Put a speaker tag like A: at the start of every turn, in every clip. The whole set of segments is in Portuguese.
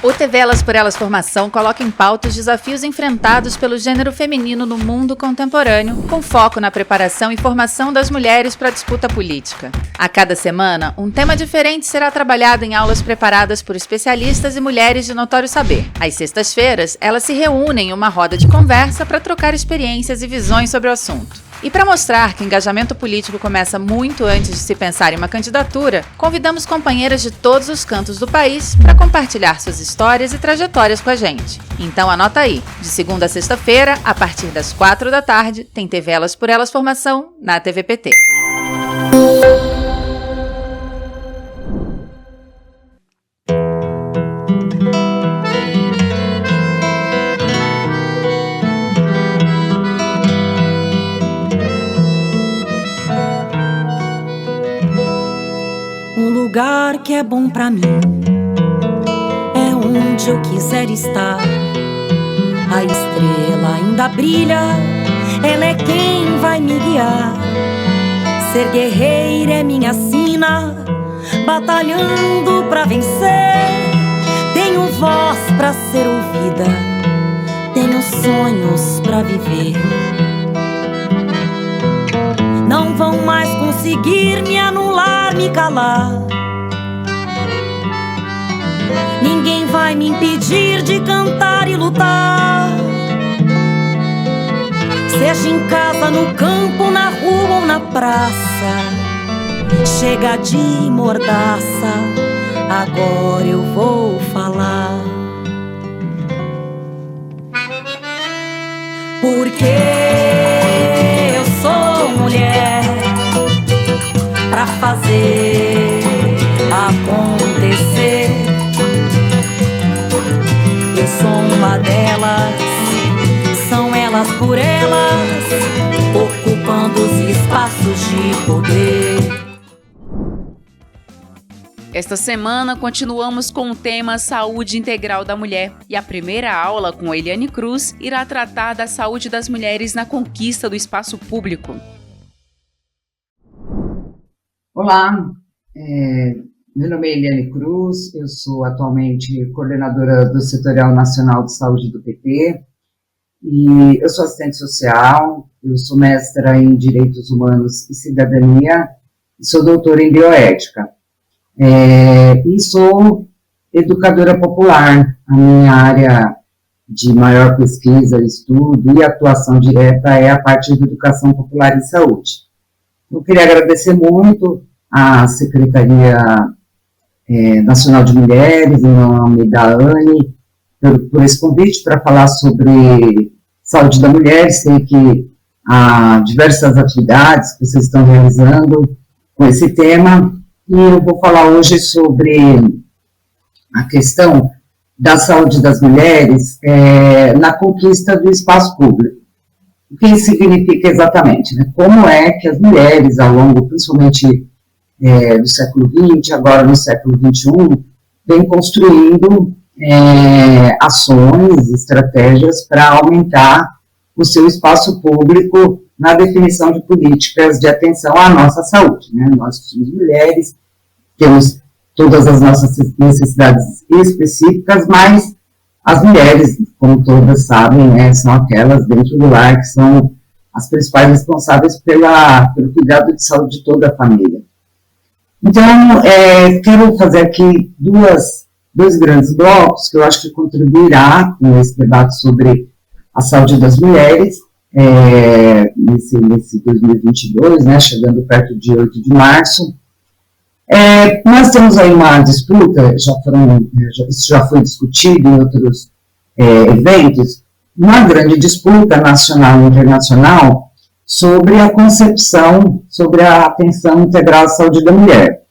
A: O TV Elas por Elas Formação coloca em pauta os desafios enfrentados pelo gênero feminino no mundo contemporâneo, com foco na preparação e formação das mulheres para a disputa política. A cada semana, um tema diferente será trabalhado em aulas preparadas por especialistas e mulheres de notório saber. Às sextas-feiras, elas se reúnem em uma roda de conversa para trocar experiências e visões sobre o assunto. E para mostrar que o engajamento político começa muito antes de se pensar em uma candidatura, convidamos companheiras de todos os cantos do país para compartilhar suas histórias e trajetórias com a gente. Então anota aí, de segunda a sexta-feira, a partir das 4 da tarde, tem TV Elas por Elas Formação na TVPT.
B: O lugar que é bom pra mim é onde eu quiser estar. A estrela ainda brilha, ela é quem vai me guiar. Ser guerreira é minha sina, batalhando pra vencer. Tenho voz pra ser ouvida, tenho sonhos pra viver. Não vão mais conseguir me anular, me calar. Ninguém vai me impedir de cantar e lutar. Seja em casa, no campo, na rua ou na praça. Chega de mordaça, agora eu vou falar. Porque eu sou mulher pra fazer acontecer. Eu sou uma delas, são elas por elas, ocupando os espaços de poder.
C: Esta semana continuamos com o tema Saúde Integral da Mulher e a primeira aula com Eliane Cruz irá tratar da saúde das mulheres na conquista do espaço público.
D: Olá, meu nome é Eliane Cruz, eu sou atualmente coordenadora do Setorial Nacional de Saúde do PT e eu sou assistente social, eu sou mestra em Direitos Humanos e Cidadania e sou doutora em Bioética. E sou educadora popular. A minha área de maior pesquisa, estudo e atuação direta é a parte de educação popular e saúde. Eu queria agradecer muito à Secretaria Nacional de Mulheres, em nome da ANE, por esse convite para falar sobre saúde da mulher. Sei que há diversas atividades que vocês estão realizando com esse tema. E eu vou falar hoje sobre a questão da saúde das mulheres na conquista do espaço público. O que isso significa exatamente? Né? Como é que as mulheres, ao longo, principalmente do século XX, agora no século XXI, vêm construindo ações, estratégias para aumentar o seu espaço público na definição de políticas de atenção à nossa saúde. Né? Nós somos mulheres, temos todas as nossas necessidades específicas, mas as mulheres, como todas sabem, são aquelas dentro do lar que são as principais responsáveis pelo cuidado de saúde de toda a família. Então, quero fazer aqui dois grandes blocos que eu acho que contribuirá com esse debate sobre a saúde das mulheres, nesse 2022, né, chegando perto de 8 de março. Nós temos aí uma disputa, isso já foi discutido em outros eventos, uma grande disputa nacional e internacional sobre a concepção, sobre a atenção integral à saúde da mulher.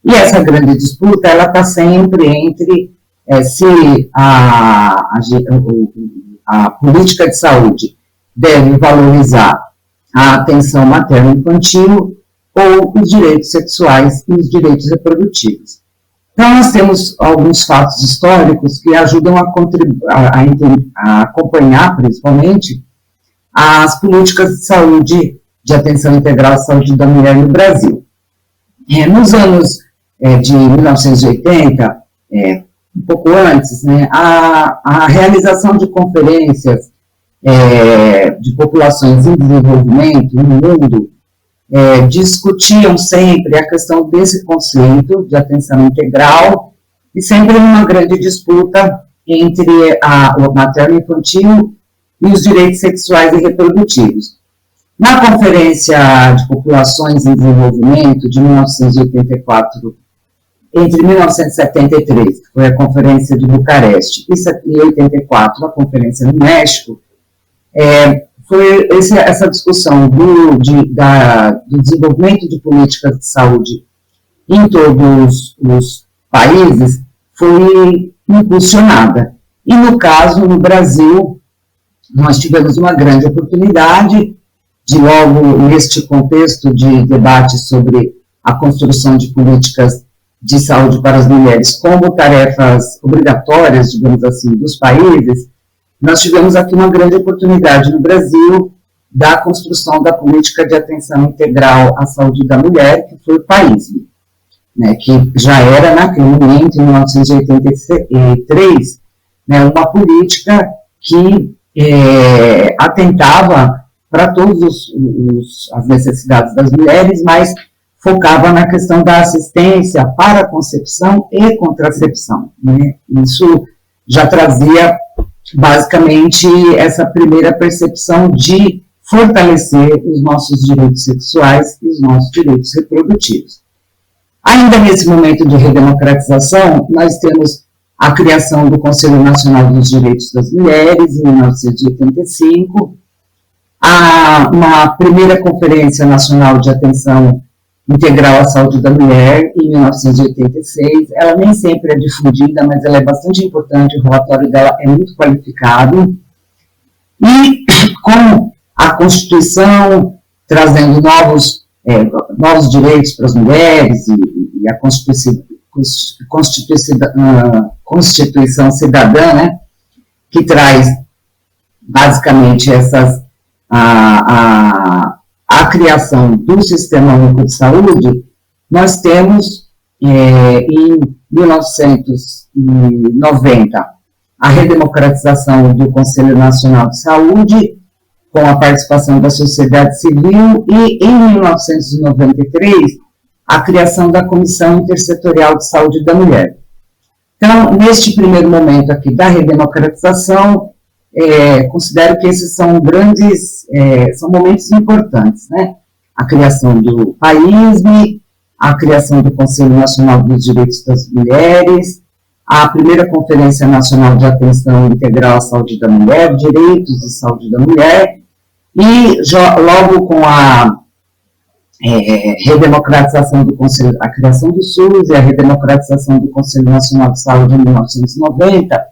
D: E essa grande disputa, ela está sempre entre se a política de saúde deve valorizar a atenção materno-infantil ou os direitos sexuais e os direitos reprodutivos. Então, nós temos alguns fatos históricos que ajudam a acompanhar, principalmente, as políticas de saúde, de atenção integral à saúde da mulher no Brasil. Nos anos de 1980, um pouco antes, né, a realização de conferências de populações em desenvolvimento no mundo discutiam sempre a questão desse conceito de atenção integral e sempre uma grande disputa entre o materno-infantil e os direitos sexuais e reprodutivos. Na Conferência de Populações em Desenvolvimento de 1984, entre 1973, que foi a Conferência de Bucareste, e 84, a Conferência no México, foi essa discussão do desenvolvimento de políticas de saúde em todos os países foi impulsionada. E, no caso, no Brasil, nós tivemos uma grande oportunidade de, logo neste contexto de debate sobre a construção de políticas de saúde para as mulheres como tarefas obrigatórias, digamos assim, dos países, nós tivemos aqui uma grande oportunidade no Brasil da construção da política de atenção integral à saúde da mulher, que foi o PAISME, né, que já era, naquele momento, em 1983, né, uma política que atentava para todas as necessidades das mulheres, mas focava na questão da assistência para a concepção e contracepção, né? Isso já trazia, basicamente, essa primeira percepção de fortalecer os nossos direitos sexuais e os nossos direitos reprodutivos. Ainda nesse momento de redemocratização, nós temos a criação do Conselho Nacional dos Direitos das Mulheres, em 1985, uma primeira Conferência Nacional de Atenção Integral à Saúde da Mulher, em 1986. Ela nem sempre é difundida, mas ela é bastante importante, o relatório dela é muito qualificado. E com a Constituição trazendo novos direitos para as mulheres e a Constituição Cidadã, né, que traz basicamente a criação do Sistema Único de Saúde, nós temos, em 1990, a redemocratização do Conselho Nacional de Saúde, com a participação da sociedade civil, e em 1993, a criação da Comissão Intersetorial de Saúde da Mulher. Então, neste primeiro momento aqui da redemocratização, considero que esses são são momentos importantes, né? A criação do PAISME, a criação do Conselho Nacional dos Direitos das Mulheres, a primeira Conferência Nacional de Atenção Integral à Saúde da Mulher, Direitos de Saúde da Mulher, e logo com a redemocratização do Conselho, a criação do SUS e a redemocratização do Conselho Nacional de Saúde em 1990,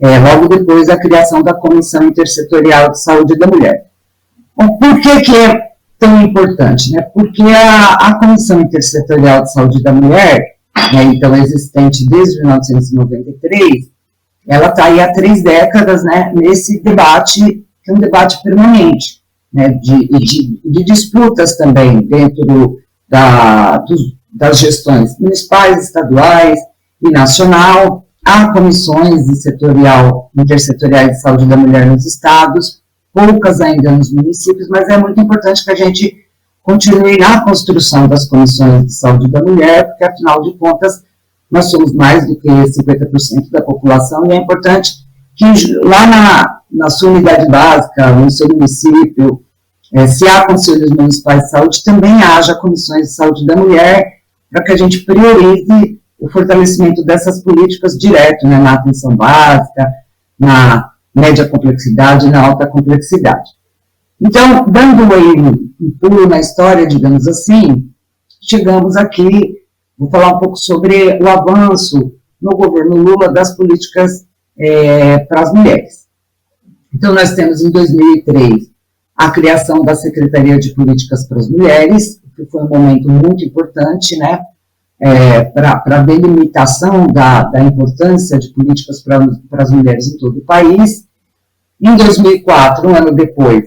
D: logo depois a criação da Comissão Intersetorial de Saúde da Mulher. Bom, por que é tão importante? Né? Porque a Comissão Intersetorial de Saúde da Mulher, né, então existente desde 1993, ela está aí há 3 décadas, né, nesse debate, que é um debate permanente, né, de disputas também dentro das gestões municipais, estaduais e nacional. Há comissões intersetoriais de saúde da mulher nos estados, poucas ainda nos municípios, mas é muito importante que a gente continue na construção das comissões de saúde da mulher, porque, afinal de contas, nós somos mais do que 50% da população, e é importante que lá na sua unidade básica, no seu município, se há conselhos municipais de saúde, também haja comissões de saúde da mulher, para que a gente priorize o fortalecimento dessas políticas direto, né, na atenção básica, na média complexidade e na alta complexidade. Então, dando aí um pulo na história, digamos assim, chegamos aqui, vou falar um pouco sobre o avanço no governo Lula das políticas para as mulheres. Então, nós temos em 2003 a criação da Secretaria de Políticas para as Mulheres, que foi um momento muito importante, né, para a delimitação da importância de políticas para as mulheres em todo o país. Em 2004, um ano depois,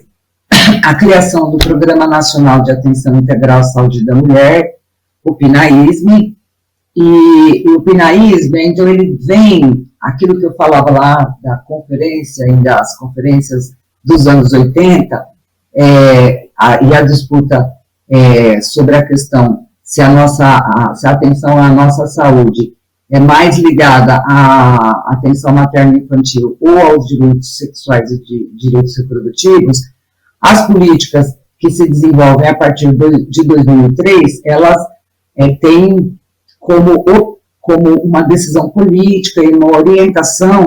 D: a criação do Programa Nacional de Atenção Integral à Saúde da Mulher, o PNAISME, E o PNAES, então, ele vem, aquilo que eu falava lá da conferência, ainda as conferências dos anos 80, e a disputa sobre a questão se a atenção à nossa saúde é mais ligada à atenção materno-infantil ou aos direitos sexuais e direitos reprodutivos, as políticas que se desenvolvem a partir de 2003, elas têm como uma decisão política e uma orientação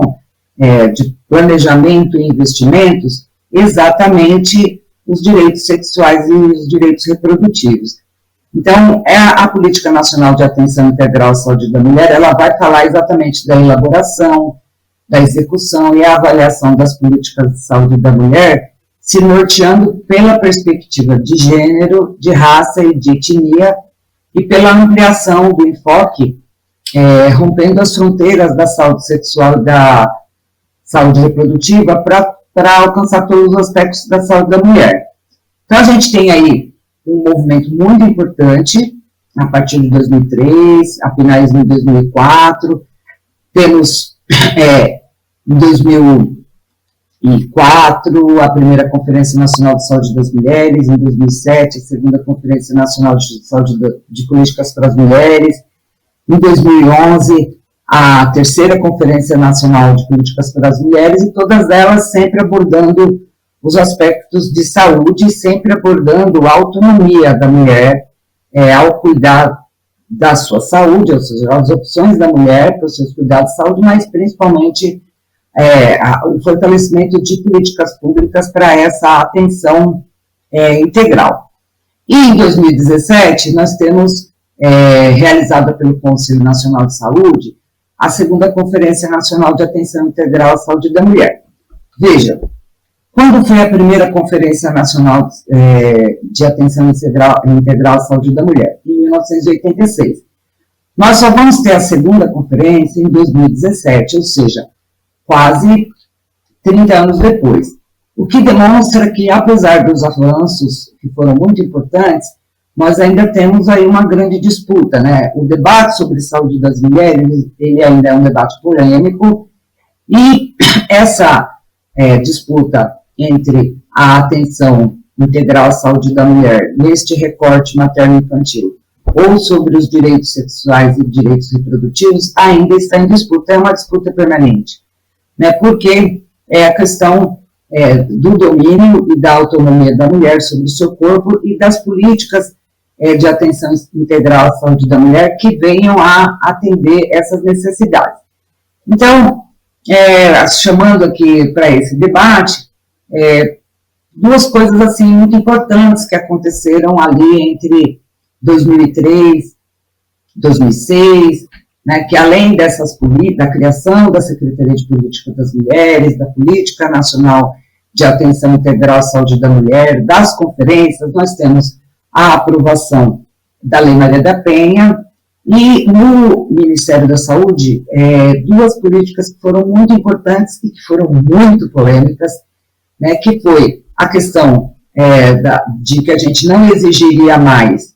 D: de planejamento e investimentos exatamente os direitos sexuais e os direitos reprodutivos. Então, a Política Nacional de Atenção Integral à Saúde da Mulher, ela vai falar exatamente da elaboração, da execução e a avaliação das políticas de saúde da mulher, se norteando pela perspectiva de gênero, de raça e de etnia, e pela ampliação do enfoque, rompendo as fronteiras da saúde sexual e da saúde reprodutiva para alcançar todos os aspectos da saúde da mulher. Então, a gente tem aí um movimento muito importante, a partir de 2003, a PNAES em 2004, temos em 2004 a primeira Conferência Nacional de Saúde das Mulheres, em 2007 a segunda Conferência Nacional de Saúde de Políticas para as Mulheres, em 2011 a terceira Conferência Nacional de Políticas para as Mulheres, e todas elas sempre abordando os aspectos de saúde, sempre abordando a autonomia da mulher ao cuidar da sua saúde, ou seja, as opções da mulher para os seus cuidados de saúde, mas principalmente o fortalecimento de políticas públicas para essa atenção integral. E em 2017, nós temos realizada pelo Conselho Nacional de Saúde a segunda Conferência Nacional de Atenção Integral à Saúde da Mulher. Veja, quando foi a primeira Conferência Nacional de Atenção Integral à Saúde da Mulher? Em 1986. Nós só vamos ter a segunda conferência em 2017, ou seja, quase 30 anos depois. O que demonstra que, apesar dos avanços que foram muito importantes, nós ainda temos aí uma grande disputa, né? O debate sobre saúde das mulheres, ele ainda é um debate polêmico, e essa disputa entre a atenção integral à saúde da mulher neste recorte materno-infantil ou sobre os direitos sexuais e direitos reprodutivos ainda está em disputa, é uma disputa permanente, né? Porque é a questão do domínio e da autonomia da mulher sobre o seu corpo e das políticas de atenção integral à saúde da mulher que venham a atender essas necessidades. Então, chamando aqui para esse debate, duas coisas assim muito importantes que aconteceram ali entre 2003 e 2006, né, que além dessas políticas, da criação da Secretaria de Política das Mulheres, da Política Nacional de Atenção Integral à Saúde da Mulher, das conferências, nós temos a aprovação da Lei Maria da Penha, e no Ministério da Saúde, duas políticas que foram muito importantes e que foram muito polêmicas, né, que foi a questão de que a gente não exigiria mais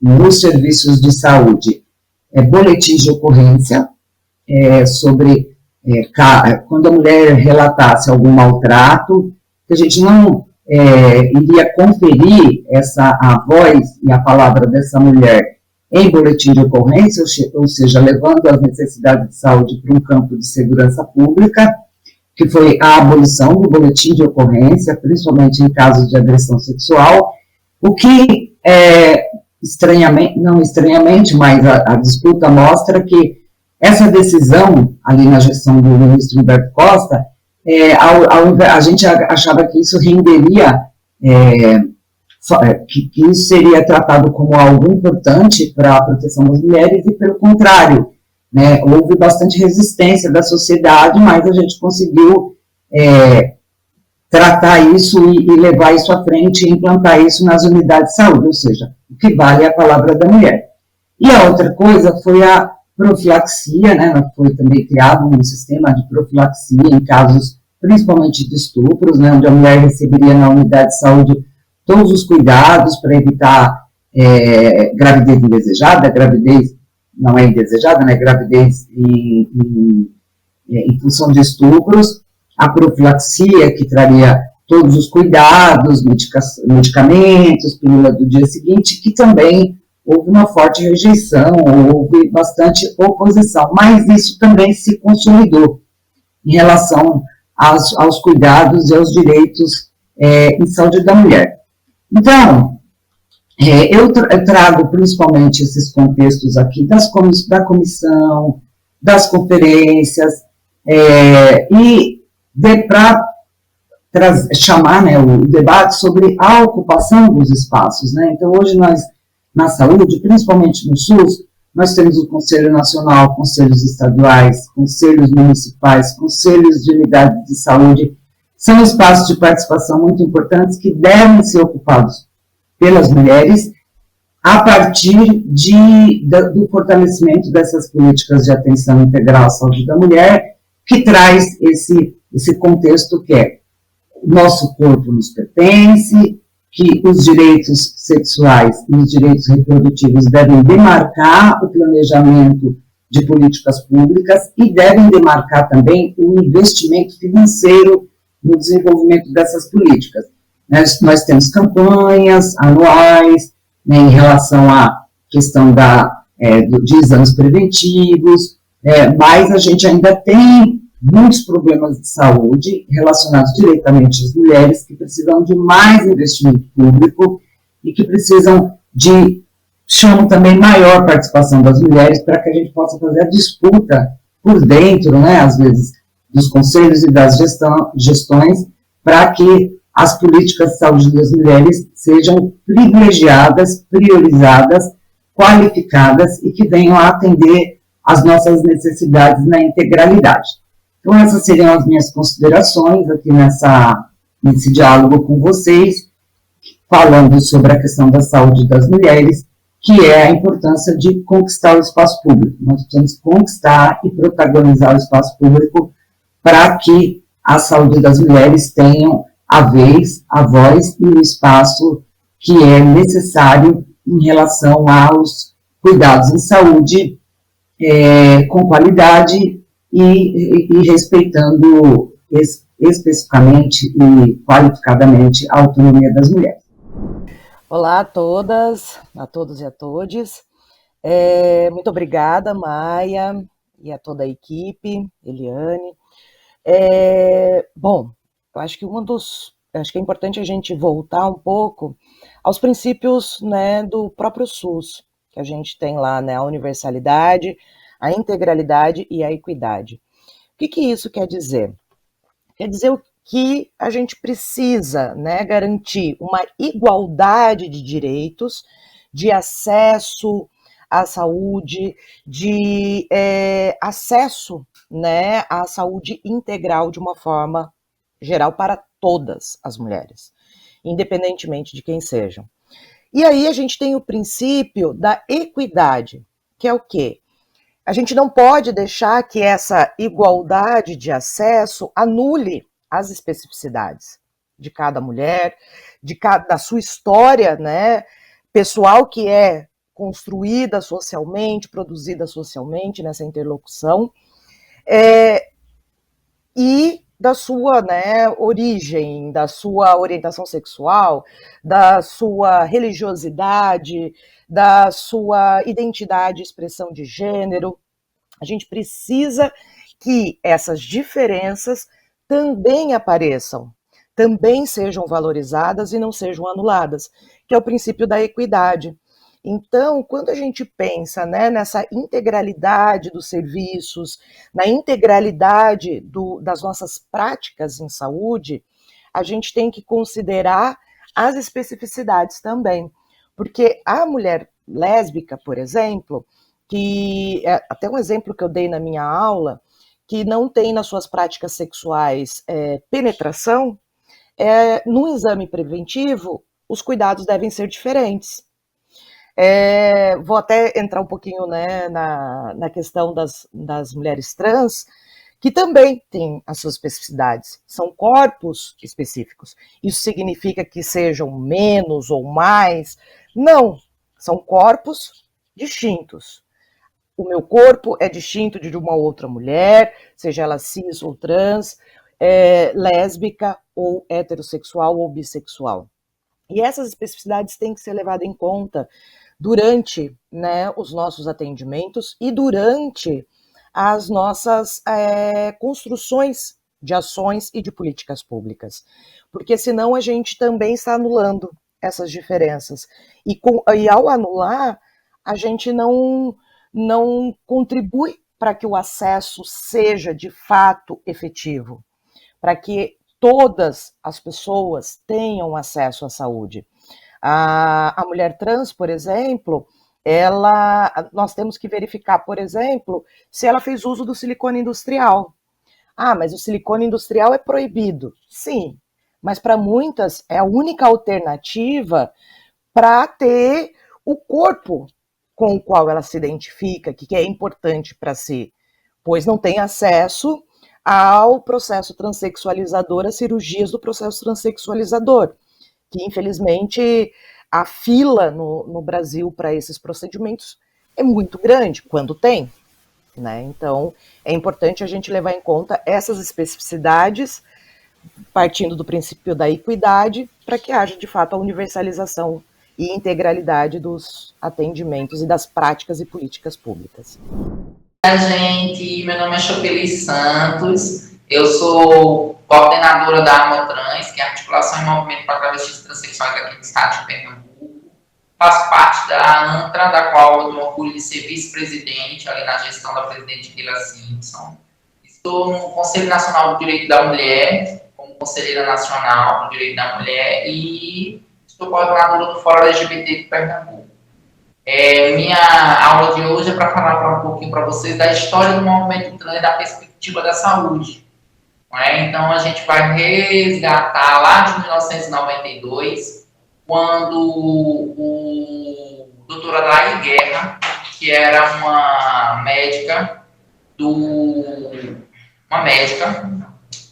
D: nos serviços de saúde boletins de ocorrência sobre quando a mulher relatasse algum maltrato, que a gente não iria conferir a voz e a palavra dessa mulher em boletim de ocorrência, ou seja, levando as necessidades de saúde para um campo de segurança pública, que foi a abolição do boletim de ocorrência, principalmente em casos de agressão sexual, o que, não estranhamente, mas a disputa mostra que essa decisão, ali na gestão do ministro Humberto Costa, a gente achava que isso renderia, que isso seria tratado como algo importante para a proteção das mulheres, e pelo contrário, né, houve bastante resistência da sociedade, mas a gente conseguiu tratar isso e levar isso à frente e implantar isso nas unidades de saúde, ou seja, o que vale é a palavra da mulher. E a outra coisa foi a profilaxia, né, foi também criado um sistema de profilaxia em casos principalmente de estupros, né, onde a mulher receberia na unidade de saúde todos os cuidados para evitar gravidez indesejada, gravidez não é indesejada, né? Gravidez em função de estupros, a profilaxia, que traria todos os cuidados, medicamentos, pílula do dia seguinte, que também houve uma forte rejeição, houve bastante oposição, mas isso também se consolidou em relação aos cuidados e aos direitos em saúde da mulher. Então, eu trago principalmente esses contextos aqui da comissão, das conferências, e para chamar, né, o debate sobre a ocupação dos espaços, né? Então, hoje nós, na saúde, principalmente no SUS, nós temos o Conselho Nacional, conselhos estaduais, conselhos municipais, conselhos de unidade de saúde, são espaços de participação muito importantes que devem ser ocupados pelas mulheres a partir do fortalecimento dessas políticas de atenção integral à saúde da mulher, que traz esse contexto que é o nosso corpo nos pertence, que os direitos sexuais e os direitos reprodutivos devem demarcar o planejamento de políticas públicas e devem demarcar também o investimento financeiro no desenvolvimento dessas políticas. Nós temos campanhas anuais, né, em relação à questão de exames preventivos, mas a gente ainda tem muitos problemas de saúde relacionados diretamente às mulheres que precisam de mais investimento público e que precisam chamam também maior participação das mulheres para que a gente possa fazer a disputa por dentro, né, às vezes, dos conselhos e das gestões, para que as políticas de saúde das mulheres sejam privilegiadas, priorizadas, qualificadas e que venham a atender às nossas necessidades na integralidade. Então, essas seriam as minhas considerações aqui nesse diálogo com vocês, falando sobre a questão da saúde das mulheres, que é a importância de conquistar o espaço público. Nós precisamos conquistar e protagonizar o espaço público para que a saúde das mulheres tenham a vez, a voz e o espaço que é necessário em relação aos cuidados em saúde com qualidade e respeitando especificamente e qualificadamente a autonomia das mulheres.
E: Olá a todas, a todos e a todes. Muito obrigada, Maia, e a toda a equipe, Eliane. Bom, eu acho que é importante a gente voltar um pouco aos princípios, né, do próprio SUS, que a gente tem lá, né, a universalidade, a integralidade e a equidade. O que isso quer dizer? Quer dizer que a gente precisa, né, garantir uma igualdade de direitos, de acesso à saúde, de acesso, né, à saúde integral de uma forma geral para todas as mulheres, independentemente de quem sejam. E aí a gente tem o princípio da equidade, que é o quê? A gente não pode deixar que essa igualdade de acesso anule as especificidades de cada mulher, da sua história, né, pessoal, que é construída socialmente, produzida socialmente nessa interlocução, e da sua, né, origem, da sua orientação sexual, da sua religiosidade, da sua identidade e expressão de gênero. A gente precisa que essas diferenças também apareçam, também sejam valorizadas e não sejam anuladas, que é o princípio da equidade. Então, quando a gente pensa, né, nessa integralidade dos serviços, na integralidade das nossas práticas em saúde, a gente tem que considerar as especificidades também. Porque a mulher lésbica, por exemplo, que é até um exemplo que eu dei na minha aula, que não tem nas suas práticas sexuais penetração, no exame preventivo, os cuidados devem ser diferentes. Vou até entrar um pouquinho, né, na questão das mulheres trans, que também têm as suas especificidades, são corpos específicos. Isso significa que sejam menos ou mais? Não, São corpos distintos. O meu corpo é distinto de uma outra mulher, seja ela cis ou trans, lésbica ou heterossexual ou bissexual. E essas especificidades têm que ser levadas em conta durante, né, os nossos atendimentos e durante as nossas construções de ações e de políticas públicas. Porque senão a gente também está anulando essas diferenças. E ao anular, a gente não contribui para que o acesso seja de fato efetivo, para que todas as pessoas tenham acesso à saúde. A mulher trans, por exemplo, nós temos que verificar, por exemplo, se ela fez uso do silicone industrial. Ah, mas o silicone industrial é proibido. Sim, mas para muitas é a única alternativa para ter o corpo com o qual ela se identifica, que é importante para si, pois não tem acesso ao processo transexualizador, às cirurgias do processo transexualizador, que infelizmente a fila no Brasil para esses procedimentos é muito grande, quando tem, né? Então é importante a gente levar em conta essas especificidades, partindo do princípio da equidade, para que haja de fato a universalização e integralidade dos atendimentos e das práticas e políticas públicas.
F: Gente, meu nome é Chopeli Santos, eu sou coordenadora da Amotrans, que é a Articulação em Movimento para Travestis e Transsexuais aqui do estado de Pernambuco. Faço parte da ANTRA, da qual eu tenho orgulho de ser vice-presidente, ali na gestão da presidente Lila Simpson. Estou no Conselho Nacional do Direito da Mulher, como conselheira nacional do Direito da Mulher, e estou coordenadora do Fórum LGBT de Pernambuco. Minha aula de hoje é para falar um pouquinho para vocês da história do movimento trans e da perspectiva da saúde. Então, a gente vai resgatar lá de 1992, quando o Dr. Adelaide Guerra, que era uma médica,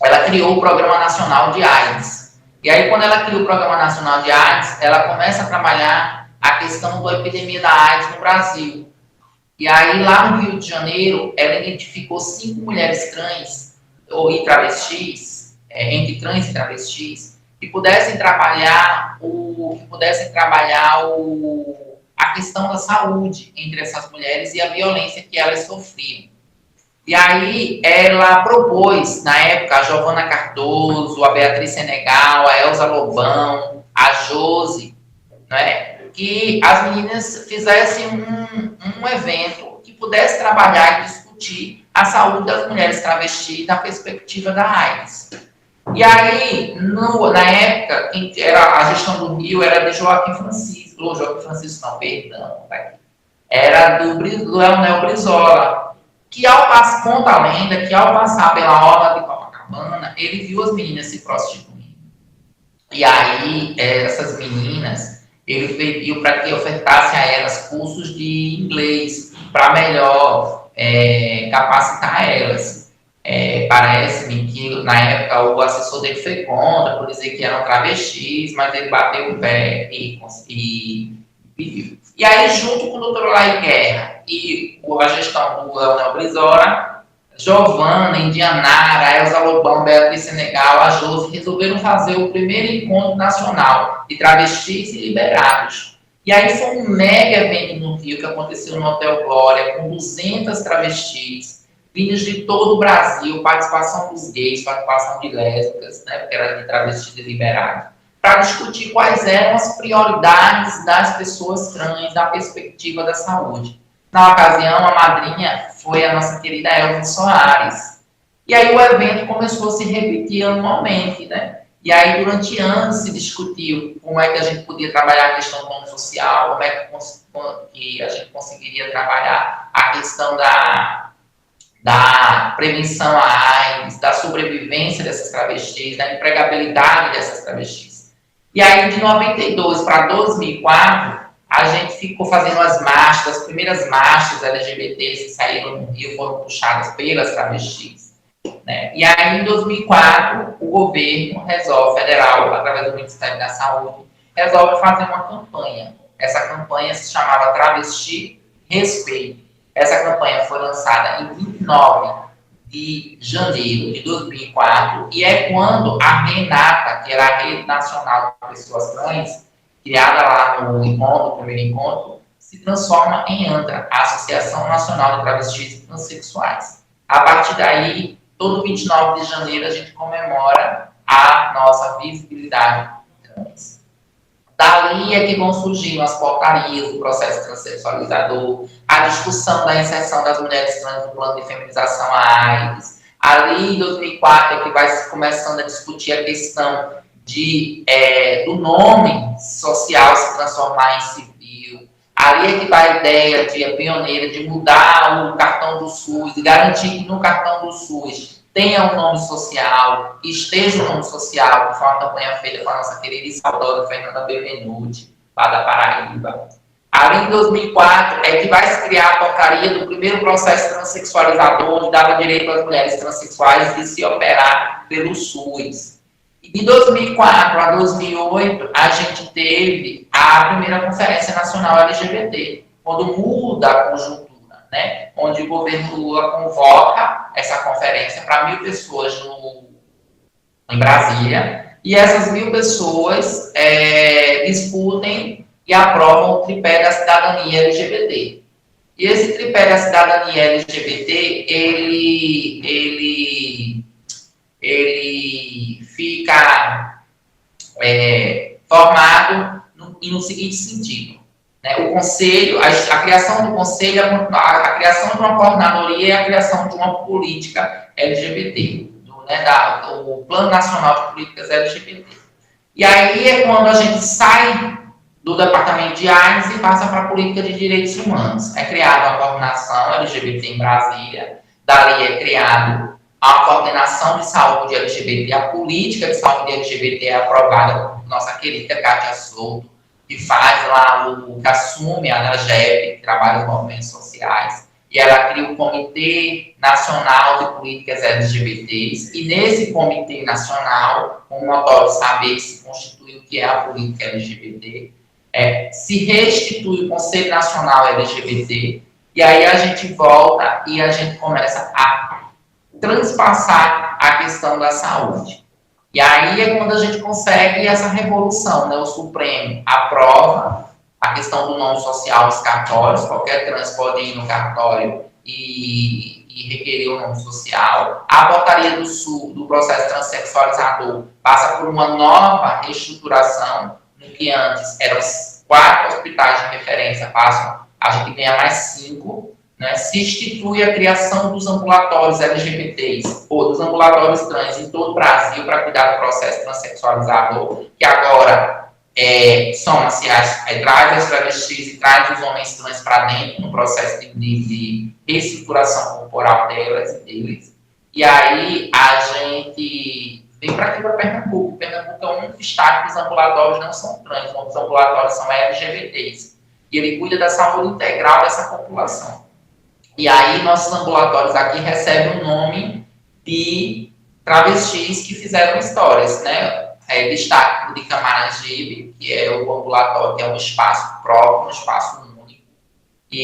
F: ela criou o Programa Nacional de AIDS. E aí, quando ela criou o Programa Nacional de AIDS, ela começa a trabalhar a questão da epidemia da AIDS no Brasil. E aí, lá no Rio de Janeiro, ela identificou 5 mulheres trans e travestis, entre trans e travestis, que pudessem trabalhar a questão da saúde entre essas mulheres e a violência que elas sofriam. E aí, ela propôs, na época, a Giovana Cardoso, a Beatriz Senegal, a Elza Lobão, a Josi, né, que as meninas fizessem um evento que pudesse trabalhar e discutir a saúde das mulheres travestis na perspectiva da AIDS. E aí, na época, quem era a gestão do Rio era de Joaquim Francisco, era do Leonel Brizola, que conta a lenda que ao passar pela orla de Copacabana, ele viu as meninas se prostituindo. E aí, essas meninas, ele pediu para que ofertasse a elas cursos de inglês para melhor capacitar elas. Parece-me que na época o assessor dele foi contra, por dizer que eram travestis, mas ele bateu o pé e pediu. E aí, junto com o doutor Adelaide Guerra e a gestão do Leonel Brizola, Giovana, Indianara, Elza Lobão, Beatriz Senegal, a Josi, resolveram fazer o primeiro encontro nacional de travestis e liberados. E aí foi um mega evento no Rio, que aconteceu no Hotel Glória, com 200 travestis, vindos de todo o Brasil, participação dos gays, participação de lésbicas, né, porque era de travestis e liberados, para discutir quais eram as prioridades das pessoas trans na perspectiva da saúde. Na ocasião, a madrinha foi a nossa querida Elza Soares. E aí o evento começou a se repetir anualmente, né? E aí, durante anos, se discutiu como é que a gente podia trabalhar a questão do plano social, como é que a gente conseguiria trabalhar a questão da prevenção à AIDS, da sobrevivência dessas travestis, da empregabilidade dessas travestis. E aí, de 92 para 2004, a gente ficou fazendo as marchas, as primeiras marchas LGBTs que saíram no Rio foram puxadas pelas travestis, né? E aí, em 2004, o governo federal, através do Ministério da Saúde, resolve fazer uma campanha essa campanha se chamava Travesti Respeito. Essa campanha foi lançada em 29 de janeiro de 2004, e é quando a Renata, que era a Rede Nacional de Pessoas Trans, criada lá no primeiro encontro, se transforma em ANTRA, a Associação Nacional de Travestis e Transsexuais. A partir daí, todo 29 de janeiro, a gente comemora a nossa visibilidade trans. Dali é que vão surgindo as portarias do processo transexualizador, a discussão da inserção das mulheres trans no plano de feminização à AIDS. Ali, em 2004, é que vai se começando a discutir a questão do nome social se transformar em civil. Ali é que vai a ideia a pioneira de mudar o cartão do SUS, de garantir que no cartão do SUS tenha um nome social, esteja um nome social, que foi uma campanha feita com a nossa querida e saudosa Fernanda Benvenuti, lá da Paraíba. Ali em 2004 é que vai se criar a portaria do primeiro processo transexualizador, onde dava direito às mulheres transexuais de se operar pelo SUS. E de 2004 a 2008, a gente teve a primeira Conferência Nacional LGBT, quando muda a conjuntura, né? Onde o governo Lula convoca essa conferência para 1.000 pessoas em Brasília, e essas 1.000 pessoas discutem e aprovam o tripé da cidadania LGBT. E esse tripé da cidadania LGBT, ele fica formado no seguinte sentido, né? O conselho, a criação do conselho, a criação de uma coordenadoria e a criação de uma política LGBT, do Plano Nacional de Políticas LGBT. E aí é quando a gente sai do Departamento de AIDS e passa para a Política de Direitos Humanos. É criada uma coordenação LGBT em Brasília, dali é criado a coordenação de saúde LGBT, a política de saúde LGBT é aprovada por nossa querida Kátia Souto, que faz lá que assume a ANAGEP, que trabalha com movimentos sociais, e ela cria o Comitê Nacional de Políticas LGBTs, e nesse Comitê Nacional, com o notório saber que se constitui o que é a política LGBT, se restitui o Conselho Nacional LGBT, e aí a gente volta e a gente começa a transpassar a questão da saúde. E aí é quando a gente consegue essa revolução, né? O Supremo aprova a questão do nome social dos cartórios, qualquer trans pode ir no cartório e requerer o nome social. A portaria do processo transexualizador passa por uma nova reestruturação, no que antes eram 4 hospitais de referência, a gente ganha mais 5, né? Se institui a criação dos ambulatórios LGBTs, ou dos ambulatórios trans em todo o Brasil para cuidar do processo transexualizador, que agora soma-se traz as travestis e traz os homens trans para dentro no processo de reestruturação corporal deles. E aí a gente vem para aqui para Pernambuco. Pernambuco é o único estado que os ambulatórios não são trans, os ambulatórios são LGBTs. E ele cuida da saúde integral dessa população. E aí nossos ambulatórios aqui recebem o nome de travestis que fizeram histórias, né? Destaque de Camaragibe, que é o ambulatório, que é um espaço próprio, um espaço único. E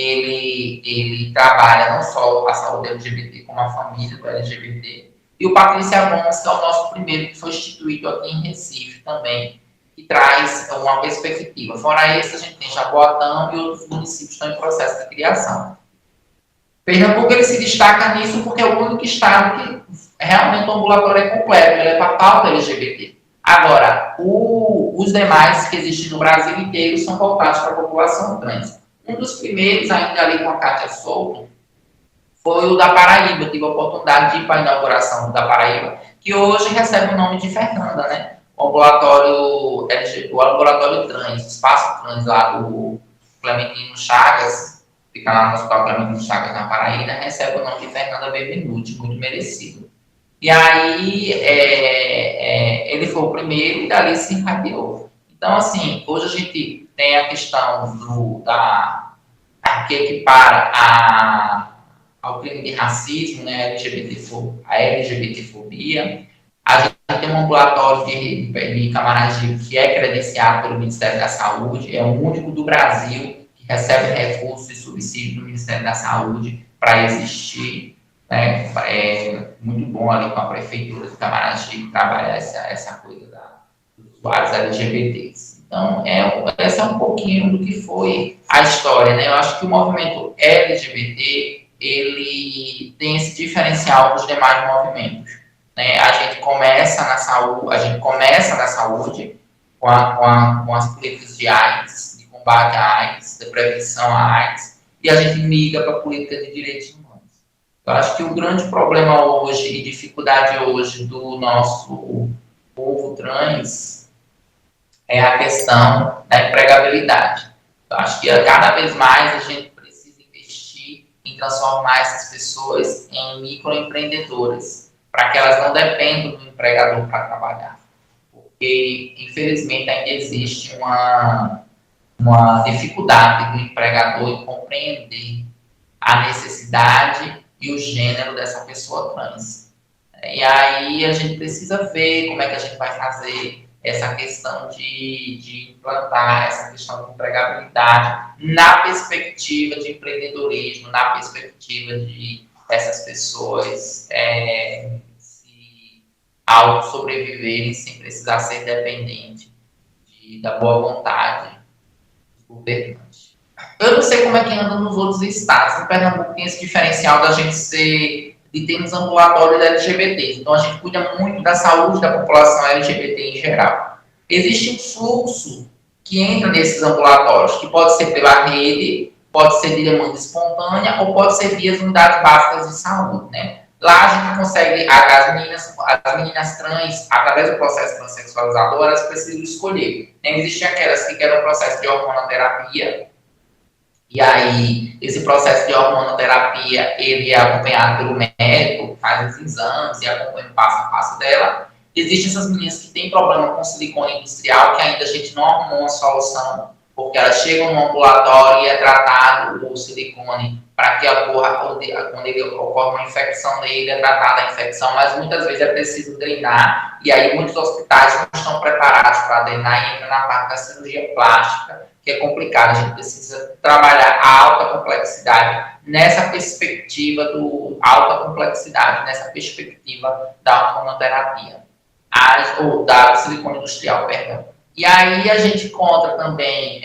F: ele trabalha não só a saúde LGBT, como a família do LGBT. E o Patrícia Gomes, que é o nosso primeiro, que foi instituído aqui em Recife também, que traz uma perspectiva. Fora isso, a gente tem Jaboatão e outros municípios que estão em processo de criação. Pernambuco ele se destaca nisso porque é o único estado que realmente o ambulatório é completo, ele é para a pauta LGBT. Agora, os demais que existem no Brasil inteiro são voltados para a população trans. Um dos primeiros, ainda ali com a Kátia Souto, foi o da Paraíba. Eu tive a oportunidade de ir para a inauguração da Paraíba, que hoje recebe o nome de Fernanda, né? O ambulatório trans, o espaço trans lá do Clementino Chagas, fica lá no Hospital Clementino Chagas, na Paraíba, recebe o nome de Fernanda Benvenuti, muito merecido. E aí, ele foi o primeiro e dali se encadeou. Então, assim, hoje a gente tem a questão que equipara ao crime de racismo, né, a LGBTfobia, A gente tem um ambulatório de Camaragibe que é credenciado pelo Ministério da Saúde, é o único do Brasil que recebe recursos e subsídios do Ministério da Saúde para existir. Né? É muito bom ali com a Prefeitura de Camaragibe trabalhar essa coisa dos usuários LGBTs. Então, essa é um pouquinho do que foi a história, né? Eu acho que o movimento LGBT, ele tem esse diferencial dos demais movimentos, né? A gente começa na saúde com as políticas de AIDS, de combate à AIDS, de prevenção à AIDS, e a gente migra para a política de direitos humanos. Eu acho que o grande problema hoje e dificuldade hoje do nosso povo trans é a questão da empregabilidade. Eu acho que cada vez mais a gente precisa investir em transformar essas pessoas em microempreendedoras, para que elas não dependam do empregador para trabalhar. Porque, infelizmente, ainda existe uma dificuldade do empregador em compreender a necessidade e o gênero dessa pessoa trans. E aí a gente precisa ver como é que a gente vai fazer essa questão de implantar essa questão de empregabilidade na perspectiva de empreendedorismo, na perspectiva de essas pessoas se auto-sobreviverem sem precisar ser dependente da boa vontade dos governantes. Eu não sei como é que anda nos outros estados. Em Pernambuco tem esse diferencial da gente de termos ambulatórios LGBT. Então, a gente cuida muito da saúde da população LGBT em geral. Existe um fluxo que entra nesses ambulatórios, que pode ser pela rede, pode ser de demanda espontânea ou pode ser via as unidades básicas de saúde, né? Lá a gente consegue, as meninas trans, através do processo transexualizador, elas precisam escolher. Né? Existem aquelas que querem o processo de hormonoterapia, e aí, esse processo de hormonoterapia, ele é acompanhado pelo médico, faz os exames e acompanha o passo a passo dela. Existem essas meninas que têm problema com silicone industrial, que ainda a gente não arrumou uma solução, porque elas chegam no ambulatório e é tratado o silicone para que quando ele ocorre uma infecção nele, é tratada a infecção, mas muitas vezes é preciso drenar, e aí muitos hospitais não estão preparados para drenar e entra na parte da cirurgia plástica, que é complicado. A gente precisa trabalhar a alta complexidade nessa perspectiva nessa perspectiva da hormonoterapia, ou da silicone industrial, perdão. E aí a gente encontra também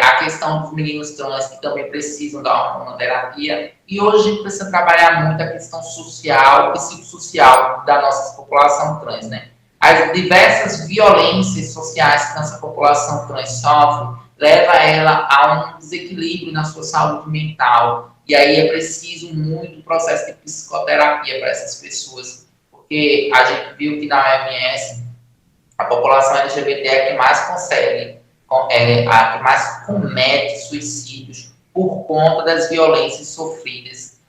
F: a questão dos meninos trans que também precisam da hormonoterapia, e hoje a gente precisa trabalhar muito a questão social e psicossocial da nossa população trans, né? As diversas violências sociais que nossa população trans sofre leva ela a um desequilíbrio na sua saúde mental. E aí é preciso muito processo de psicoterapia para essas pessoas, porque a gente viu que na OMS a população LGBT é a que mais a que mais comete suicídios por conta das violências sofridas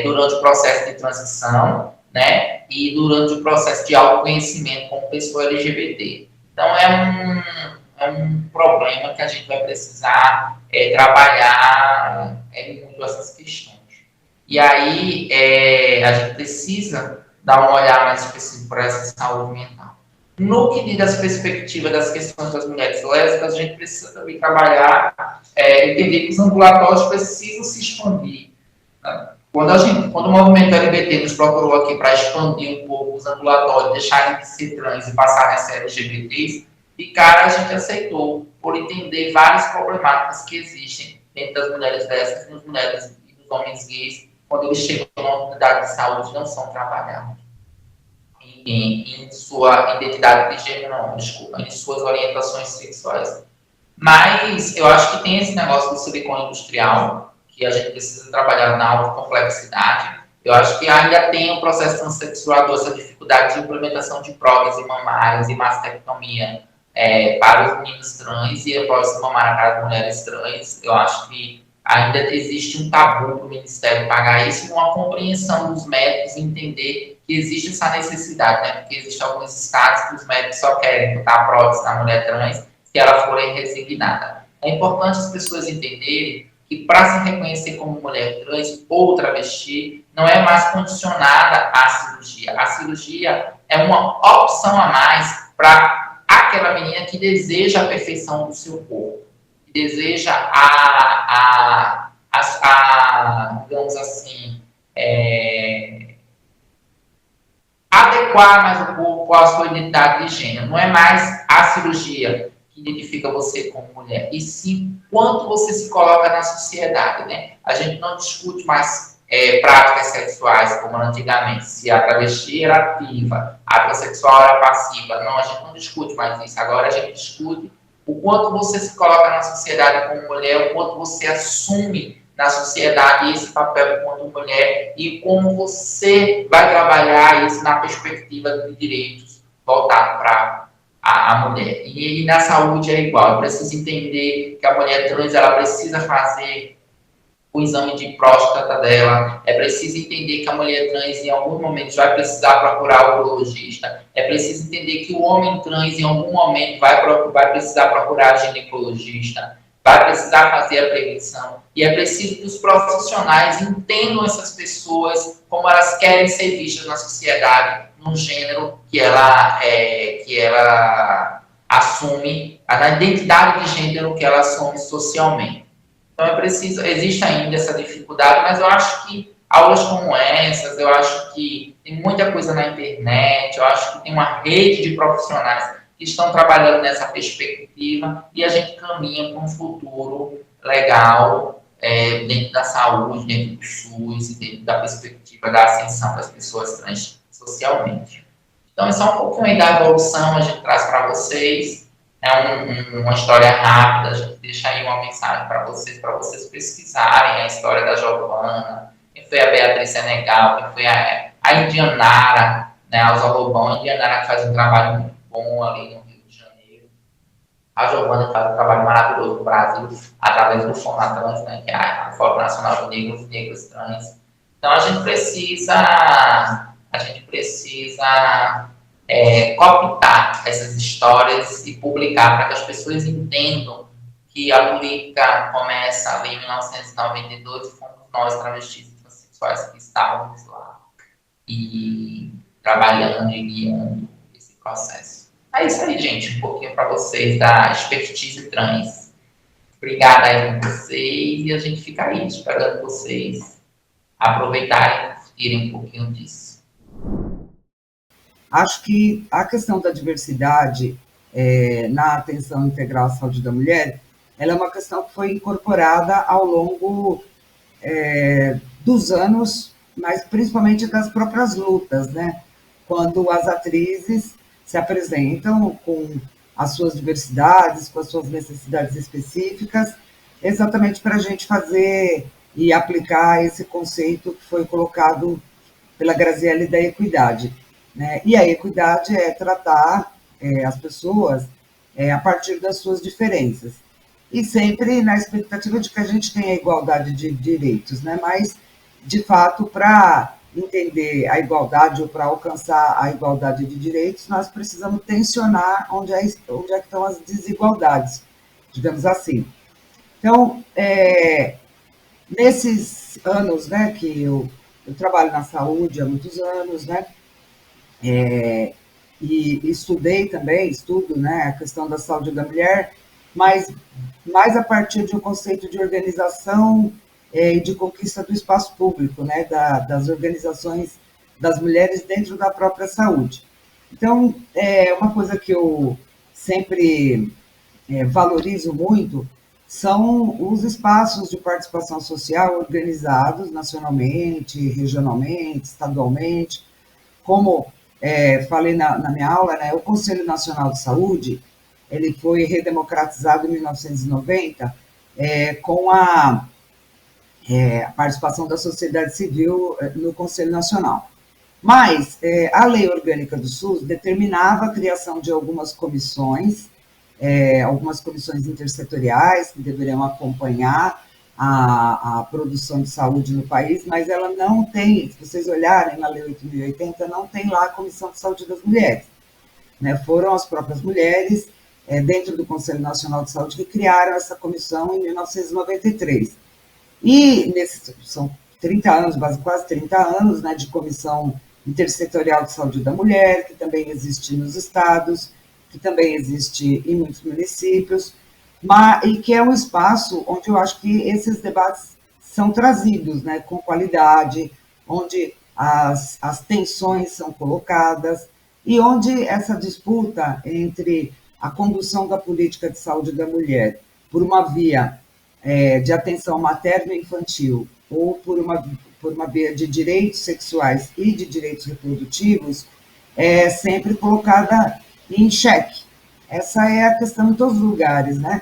F: durante o processo de transição, né, e durante o processo de autoconhecimento como pessoa LGBT. Então, é um problema que a gente vai precisar trabalhar muito essas questões. E aí, a gente precisa dar uma olhada mais específica para essa saúde mental. No que diz as perspectivas das questões das mulheres lésbicas, a gente precisa também trabalhar, entender que os ambulatórios precisam se expandir. Né? Quando o movimento LGBT nos procurou aqui para expandir um pouco os ambulatórios, deixarem de ser trans e passarem a ser LGBTs, de cara a gente aceitou, por entender várias problemáticas que existem dentro das mulheres lésbicas, das mulheres e dos homens gays, quando eles chegam na unidade de saúde, não são trabalhados em sua identidade de gênero, em suas orientações sexuais. Mas eu acho que tem esse negócio do silicone industrial, que a gente precisa trabalhar na alta complexidade. Eu acho que ainda tem um processo transexuador, essa dificuldade de implementação de prótese mamárias e mastectomia para os meninos trans e a prótese mamária para as mulheres trans. Eu acho que ainda existe um tabu para o Ministério pagar isso e uma compreensão dos médicos entender que existe essa necessidade, né? Porque existem alguns estados que os médicos só querem botar prótese na mulher trans se ela for resignada. É importante as pessoas entenderem que para se reconhecer como mulher trans ou travesti, não é mais condicionada à cirurgia. A cirurgia é uma opção a mais para aquela menina que deseja a perfeição do seu corpo, que deseja digamos assim, adequar mais o corpo à sua identidade de gênero. Não é mais a cirurgia que identifica você como mulher, e sim quanto você se coloca na sociedade, né? A gente não discute mais práticas sexuais como antigamente, se a travesti era ativa, a transexual era passiva. Não, a gente não discute mais isso. Agora a gente discute o quanto você se coloca na sociedade como mulher, o quanto você assume na sociedade esse papel enquanto mulher e como você vai trabalhar isso na perspectiva de direitos voltado para a mulher. E na saúde é igual. Eu preciso entender que a mulher trans ela precisa fazer o exame de próstata dela, é preciso entender que a mulher trans em algum momento vai precisar procurar o urologista, é preciso entender que o homem trans em algum momento vai precisar procurar ginecologista, vai precisar fazer a prevenção, e é preciso que os profissionais entendam essas pessoas como elas querem ser vistas na sociedade, no gênero que ela assume, na identidade de gênero que ela assume socialmente. Então é preciso, existe ainda essa dificuldade, mas eu acho que aulas como essas, eu acho que tem muita coisa na internet, eu acho que tem uma rede de profissionais que estão trabalhando nessa perspectiva e a gente caminha para um futuro legal dentro da saúde, dentro do SUS e dentro da perspectiva da ascensão das pessoas trans socialmente. Então, é só um pouquinho aí da evolução, a gente traz para vocês. É uma história rápida, a gente deixa aí uma mensagem para vocês pesquisarem a história da Giovana, quem foi a Beatriz Senegal, quem foi a Indianara, né, a Zolobão, a Indianara que faz um trabalho muito bom ali no Rio de Janeiro, a Giovana que faz um trabalho maravilhoso no Brasil, através do FONATRANS, né, que é a Fórum Nacional de Negros e Negras Trans. Então, a gente precisa cooptar essas histórias e publicar para que as pessoas entendam que a política começa ali em 1992 e fomos nós, travestis e transexuais, que estávamos lá e trabalhando e guiando esse processo. É isso aí, gente, um pouquinho para vocês da expertise trans. Obrigada aí por vocês e a gente fica aí esperando vocês aproveitarem e curtirem um pouquinho disso.
D: Acho que a questão da diversidade na atenção integral à saúde da mulher, ela é uma questão que foi incorporada ao longo dos anos, mas principalmente das próprias lutas, né? Quando as atrizes se apresentam com as suas diversidades, com as suas necessidades específicas, exatamente para a gente fazer e aplicar esse conceito que foi colocado pela Graziele da equidade. Né? E a equidade é tratar as pessoas a partir das suas diferenças. E sempre na expectativa de que a gente tenha igualdade de direitos, né? Mas, de fato, para entender a igualdade ou para alcançar a igualdade de direitos, nós precisamos tensionar onde é que estão as desigualdades, digamos assim. Então, nesses anos, né, que eu trabalho na saúde há muitos anos, né, e estudo, né, a questão da saúde da mulher, mas mais a partir de um conceito de organização e de conquista do espaço público, né, das organizações das mulheres dentro da própria saúde. Então, uma coisa que eu sempre valorizo muito são os espaços de participação social organizados nacionalmente, regionalmente, estadualmente, como falei na minha aula, né, o Conselho Nacional de Saúde, ele foi redemocratizado em 1990 com a participação da sociedade civil no Conselho Nacional. Mas a Lei Orgânica do SUS determinava a criação de algumas comissões intersetoriais que deveriam acompanhar a produção de saúde no país, mas ela não tem, se vocês olharem na Lei 8.080, não tem lá a Comissão de Saúde das Mulheres. Né? Foram as próprias mulheres, dentro do Conselho Nacional de Saúde, que criaram essa comissão em 1993. E são 30 anos, quase 30 anos, né, de Comissão Intersetorial de Saúde da Mulher, que também existe nos estados, que também existe em muitos municípios, e que é um espaço onde eu acho que esses debates são trazidos, né, com qualidade, onde as tensões são colocadas e onde essa disputa entre a condução da política de saúde da mulher por uma via de atenção materno-infantil ou por uma via de direitos sexuais e de direitos reprodutivos é sempre colocada em xeque. Essa é a questão em todos os lugares, né?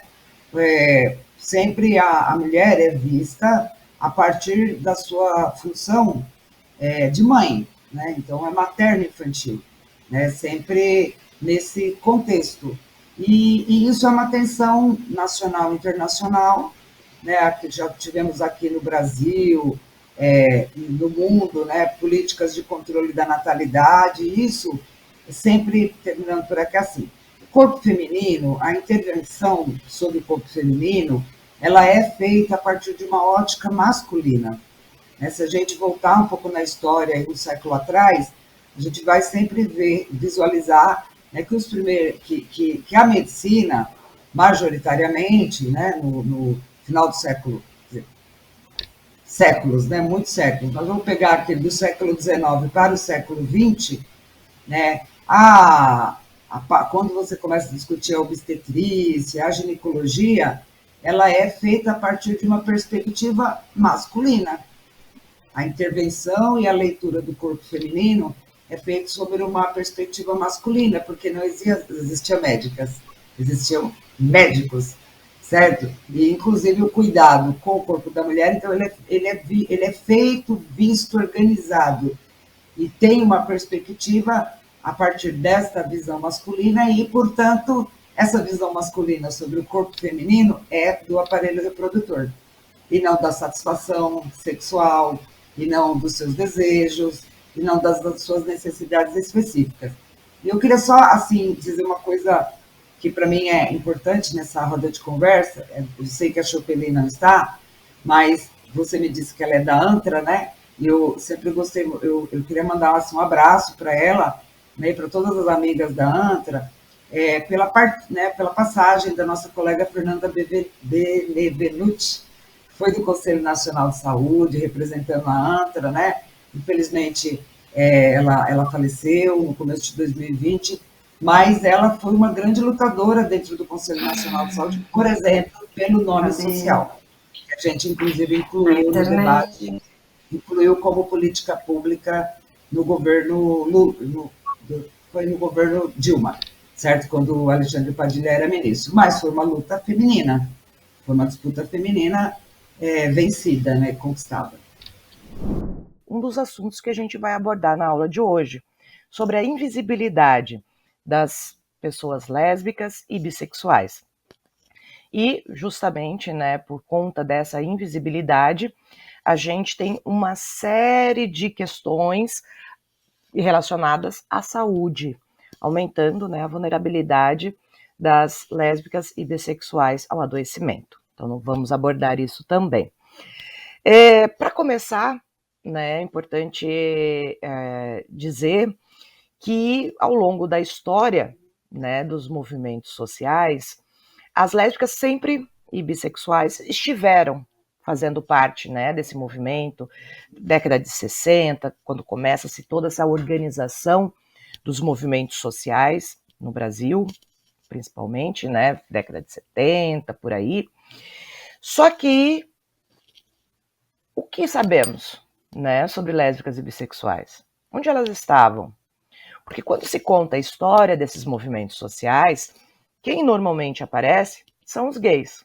D: Sempre a mulher é vista a partir da sua função de mãe, né? Então é materno-infantil, né? Sempre nesse contexto. E isso é uma tensão nacional e internacional, né? Que já tivemos aqui no Brasil, no mundo, né? Políticas de controle da natalidade, isso sempre terminando por aqui assim. O corpo feminino, a intervenção sobre o corpo feminino, ela é feita a partir de uma ótica masculina. Né? Se a gente voltar um pouco na história, um século atrás, a gente vai sempre visualizar, né, que a medicina, majoritariamente, né, no final do séculos, né, muitos séculos, nós vamos pegar aqui do século XIX para o século XX, né, quando você começa a discutir a obstetrícia, a ginecologia, ela é feita a partir de uma perspectiva masculina. A intervenção e a leitura do corpo feminino é feita sobre uma perspectiva masculina, porque não existiam médicas, existiam médicos, certo? E, inclusive, o cuidado com o corpo da mulher, então, ele é feito, visto, organizado, e tem uma perspectiva a partir desta visão masculina e, portanto, essa visão masculina sobre o corpo feminino é do aparelho reprodutor, e não da satisfação sexual, e não dos seus desejos, e não das suas necessidades específicas. E eu queria só, assim, dizer uma coisa que para mim é importante nessa roda de conversa. Eu sei que a Chopeli não está, mas você me disse que ela é da ANTRA, né? E eu sempre gostei, eu queria mandar assim, um abraço para ela, né, e para todas as amigas da ANTRA, pela passagem da nossa colega Fernanda Benevenuti, que foi do Conselho Nacional de Saúde, representando a ANTRA, né? Infelizmente, ela faleceu no começo de 2020, mas ela foi uma grande lutadora dentro do Conselho Nacional de Saúde, por exemplo, pelo nome social, que a gente, inclusive, incluiu no debate, incluiu como política pública no governo, foi no governo Dilma, certo? Quando o Alexandre Padilha era ministro. Mas foi uma luta feminina, foi uma disputa feminina vencida, né, conquistada.
E: Um dos assuntos que a gente vai abordar na aula de hoje, sobre a invisibilidade das pessoas lésbicas e bissexuais. E, justamente, né, por conta dessa invisibilidade, a gente tem uma série de questões relacionadas à saúde, aumentando, né, a vulnerabilidade das lésbicas e bissexuais ao adoecimento. Então, vamos abordar isso também. Para começar, né, é importante dizer que, ao longo da história, né, dos movimentos sociais, as lésbicas sempre e bissexuais estiveram fazendo parte, né, desse movimento, década de 60, quando começa-se toda essa organização dos movimentos sociais no Brasil, principalmente, né, década de 70, por aí. Só que, o que sabemos, né, sobre lésbicas e bissexuais? Onde elas estavam? Porque quando se conta a história desses movimentos sociais, quem normalmente aparece são os gays.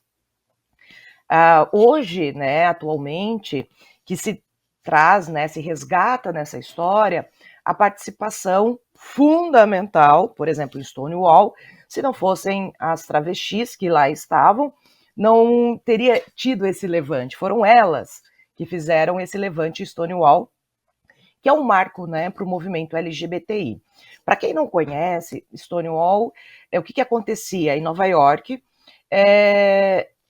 E: Hoje, né, atualmente, que se traz, né, se resgata nessa história a participação fundamental, por exemplo, em Stonewall. Se não fossem as travestis que lá estavam, não teria tido esse levante. Foram elas que fizeram esse levante em Stonewall, que é um marco, né, para o movimento LGBTI. Para quem não conhece, Stonewall, o que acontecia em Nova York?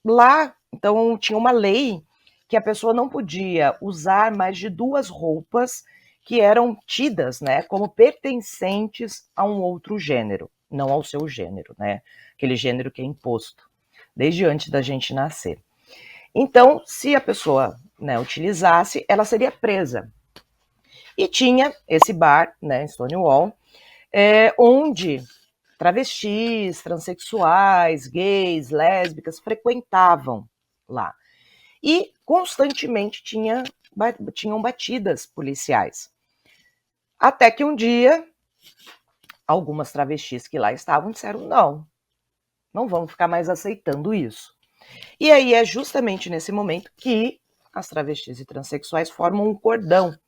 E: Lá, então, tinha uma lei que que a pessoa não podia usar mais de 2 roupas que eram tidas, né, como pertencentes a um outro gênero, não ao seu gênero, né, aquele gênero que é imposto desde antes da gente nascer. Então, se a pessoa, né, utilizasse, ela seria presa. E tinha esse bar, né, em Stonewall, onde travestis, transexuais, gays, lésbicas frequentavam lá. E constantemente tinham batidas policiais. Até que um dia, algumas travestis que lá estavam disseram: não vamos ficar mais aceitando isso. E aí é justamente nesse momento que as travestis e transexuais formam um cordão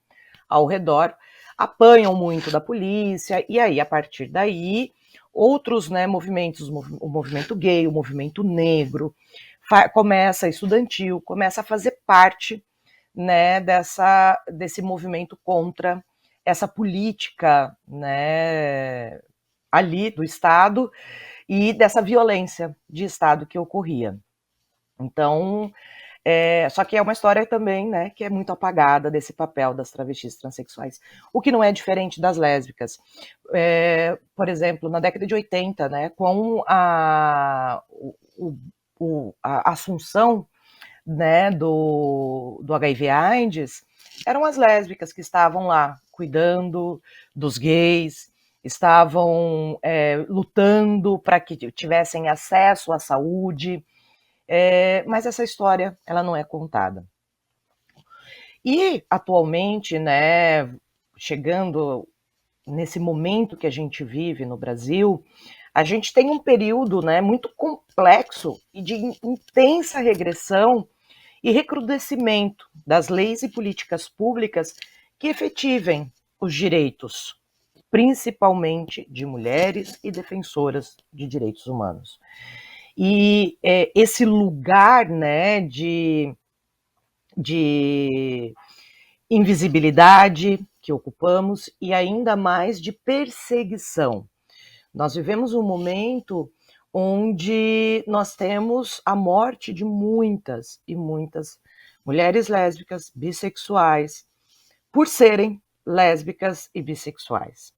E: ao redor, apanham muito da polícia, e aí, a partir daí, outros, né, movimentos, o movimento gay, o movimento negro, estudantil, começa a fazer parte, né, desse movimento contra essa política, né, ali do Estado e dessa violência de Estado que ocorria. Então, só que é uma história também, né, que é muito apagada desse papel das travestis transexuais, o que não é diferente das lésbicas. Por exemplo, na década de 80, né, com a assunção, né, do HIV/AIDS, eram as lésbicas que estavam lá cuidando dos gays, estavam lutando para que tivessem acesso à saúde, mas essa história ela não é contada. E atualmente, né, chegando nesse momento que a gente vive no Brasil, a gente tem um período, né, muito complexo e de intensa regressão e recrudescimento das leis e políticas públicas que efetivem os direitos, principalmente de mulheres e defensoras de direitos humanos. E esse lugar, né, de invisibilidade que ocupamos e ainda mais de perseguição. Nós vivemos um momento onde nós temos a morte de muitas e muitas mulheres lésbicas, bissexuais, por serem lésbicas e bissexuais.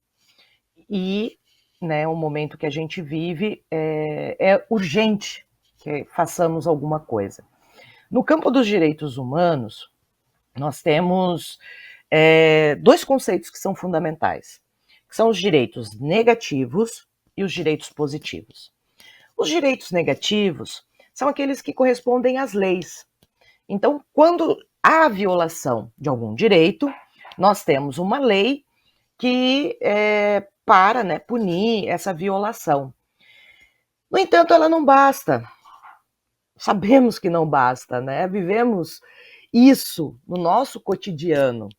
E: E, né, o momento que a gente vive é urgente que façamos alguma coisa. No campo dos direitos humanos, nós temos 2 conceitos que são fundamentais, que são os direitos negativos e os direitos positivos. Os direitos negativos são aqueles que correspondem às leis. Então, quando há violação de algum direito, nós temos uma lei que para, né, punir essa violação. No entanto, ela não basta. Sabemos que não basta, né? Vivemos isso no nosso cotidiano.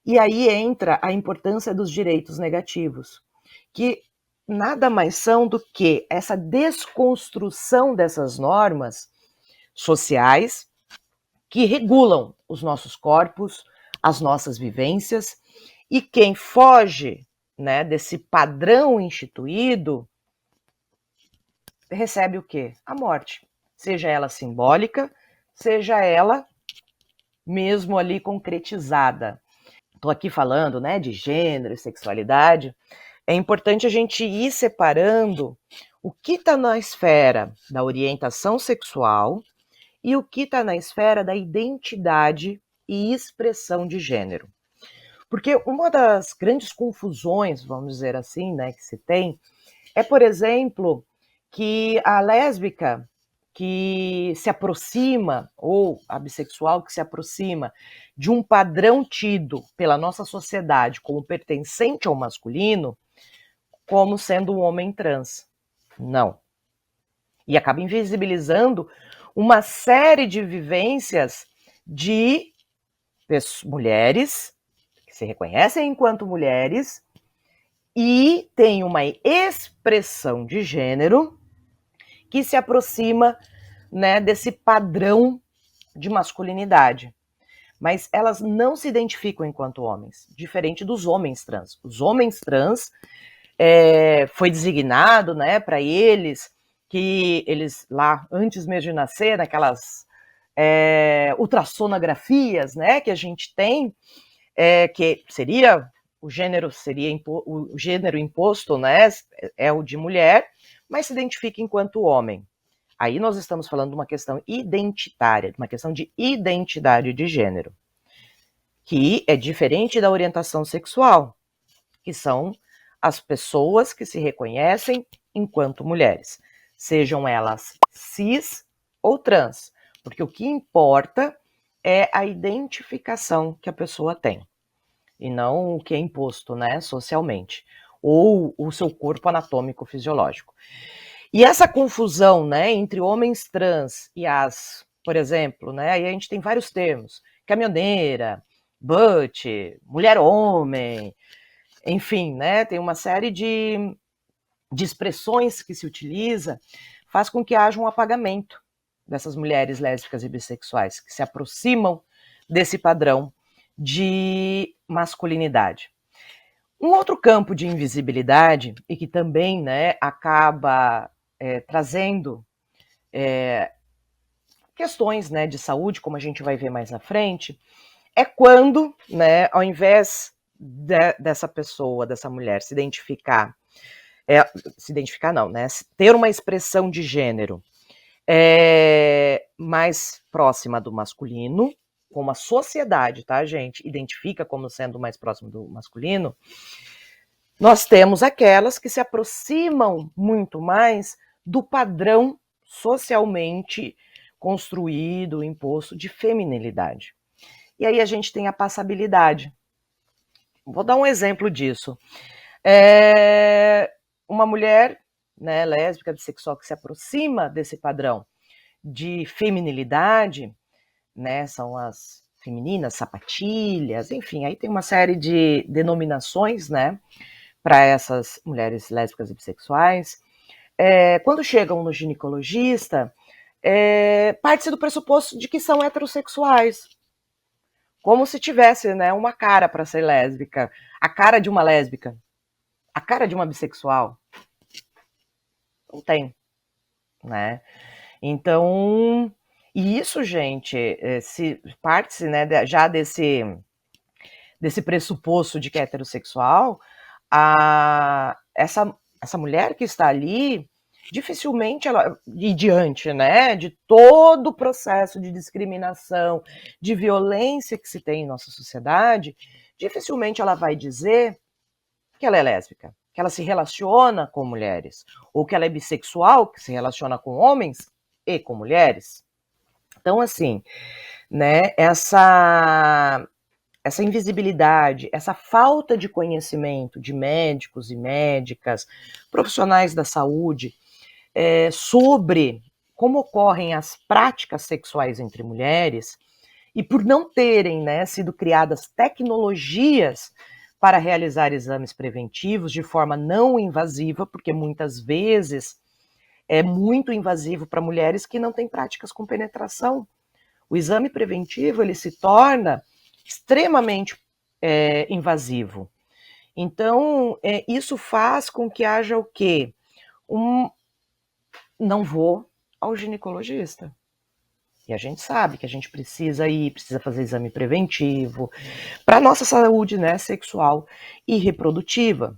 E: E aí entra a importância dos direitos negativos, que nada mais são do que essa desconstrução dessas normas sociais que regulam os nossos corpos, as nossas vivências, e quem foge, né, desse padrão instituído recebe o quê? A morte, seja ela simbólica, seja ela mesmo ali concretizada. Estou aqui falando, né, de gênero e sexualidade. É importante a gente ir separando o que está na esfera da orientação sexual e o que está na esfera da identidade e expressão de gênero. Porque uma das grandes confusões, vamos dizer assim, né, que se tem, é, por exemplo, que a lésbica que se aproxima, ou a bissexual que se aproxima de um padrão tido pela nossa sociedade como pertencente ao masculino, como sendo um homem trans. Não. E acaba invisibilizando uma série de vivências de mulheres que se reconhecem enquanto mulheres e têm uma expressão de gênero que se aproxima, né, desse padrão de masculinidade. Mas elas não se identificam enquanto homens, diferente dos homens trans. Os homens trans foi designado, né, para eles, que eles lá, antes mesmo de nascer, naquelas ultrassonografias, né, que a gente tem, que seria o gênero imposto, né, é o de mulher, mas se identifica enquanto homem. Aí nós estamos falando de uma questão identitária, de uma questão de identidade de gênero, que é diferente da orientação sexual, que são as pessoas que se reconhecem enquanto mulheres, sejam elas cis ou trans, porque o que importa é a identificação que a pessoa tem, e não o que é imposto, né, socialmente, ou o seu corpo anatômico fisiológico. E essa confusão, né, entre homens trans e por exemplo, né, aí a gente tem vários termos, caminhoneira, butch, mulher-homem, enfim, né, tem uma série de expressões que se utiliza, faz com que haja um apagamento dessas mulheres lésbicas e bissexuais, que se aproximam desse padrão de masculinidade. Um outro campo de invisibilidade, e que também, né, acaba trazendo questões, né, de saúde, como a gente vai ver mais na frente, é quando, né, ao invés dessa pessoa, dessa mulher, se identificar não, né, ter uma expressão de gênero mais próxima do masculino, como a sociedade, tá, gente, identifica como sendo mais próximo do masculino, nós temos aquelas que se aproximam muito mais do padrão socialmente construído, imposto de feminilidade. E aí a gente tem a passabilidade. Vou dar um exemplo disso. Uma mulher, né, lésbica, bissexual, que se aproxima desse padrão de feminilidade, né, são as femininas, sapatilhas, enfim, aí tem uma série de denominações, né, para essas mulheres lésbicas e bissexuais. Quando chegam no ginecologista, parte-se do pressuposto de que são heterossexuais, como se tivesse, né, uma cara para ser lésbica, a cara de uma lésbica, a cara de uma bissexual. Não tem, né? Então, e isso, gente, se parte-se, né, já desse pressuposto de que é heterossexual, essa mulher que está ali, dificilmente ela, e diante, né, de todo o processo de discriminação, de violência que se tem em nossa sociedade, dificilmente ela vai dizer que ela é lésbica, que ela se relaciona com mulheres, ou que ela é bissexual, que se relaciona com homens e com mulheres. Então, assim, né, essa invisibilidade, essa falta de conhecimento de médicos e médicas, profissionais da saúde, sobre como ocorrem as práticas sexuais entre mulheres, e por não terem, né, sido criadas tecnologias para realizar exames preventivos de forma não invasiva, porque muitas vezes é muito invasivo para mulheres que não têm práticas com penetração. O exame preventivo, ele se torna extremamente invasivo. Então, isso faz com que haja o quê? Não vou ao ginecologista. E a gente sabe que a gente precisa ir, precisa fazer exame preventivo para a nossa saúde, né, sexual e reprodutiva.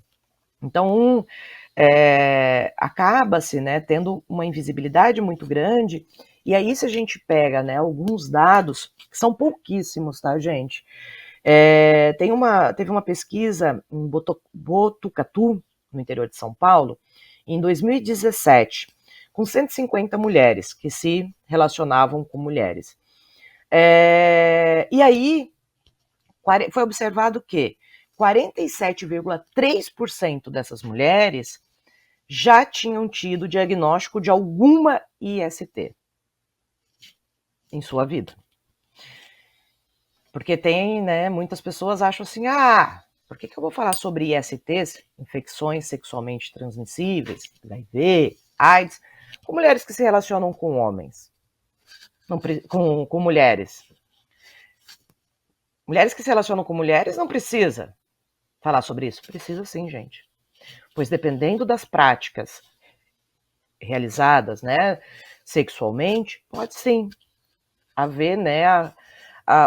E: Então, acaba-se, né, tendo uma invisibilidade muito grande. E aí, se a gente pega, né, alguns dados, que são pouquíssimos, tá, gente? Teve uma pesquisa em Botucatu, no interior de São Paulo, em 2017, com 150 mulheres que se relacionavam com mulheres. E aí, foi observado que 47,3% dessas mulheres já tinham tido diagnóstico de alguma IST em sua vida. Porque tem, né, muitas pessoas acham assim, por que eu vou falar sobre ISTs, infecções sexualmente transmissíveis, HIV, AIDS, com mulheres que se relacionam com homens, com mulheres. Mulheres que se relacionam com mulheres não precisa falar sobre isso? Precisa sim, gente. Pois dependendo das práticas realizadas, né, sexualmente, pode sim haver, né,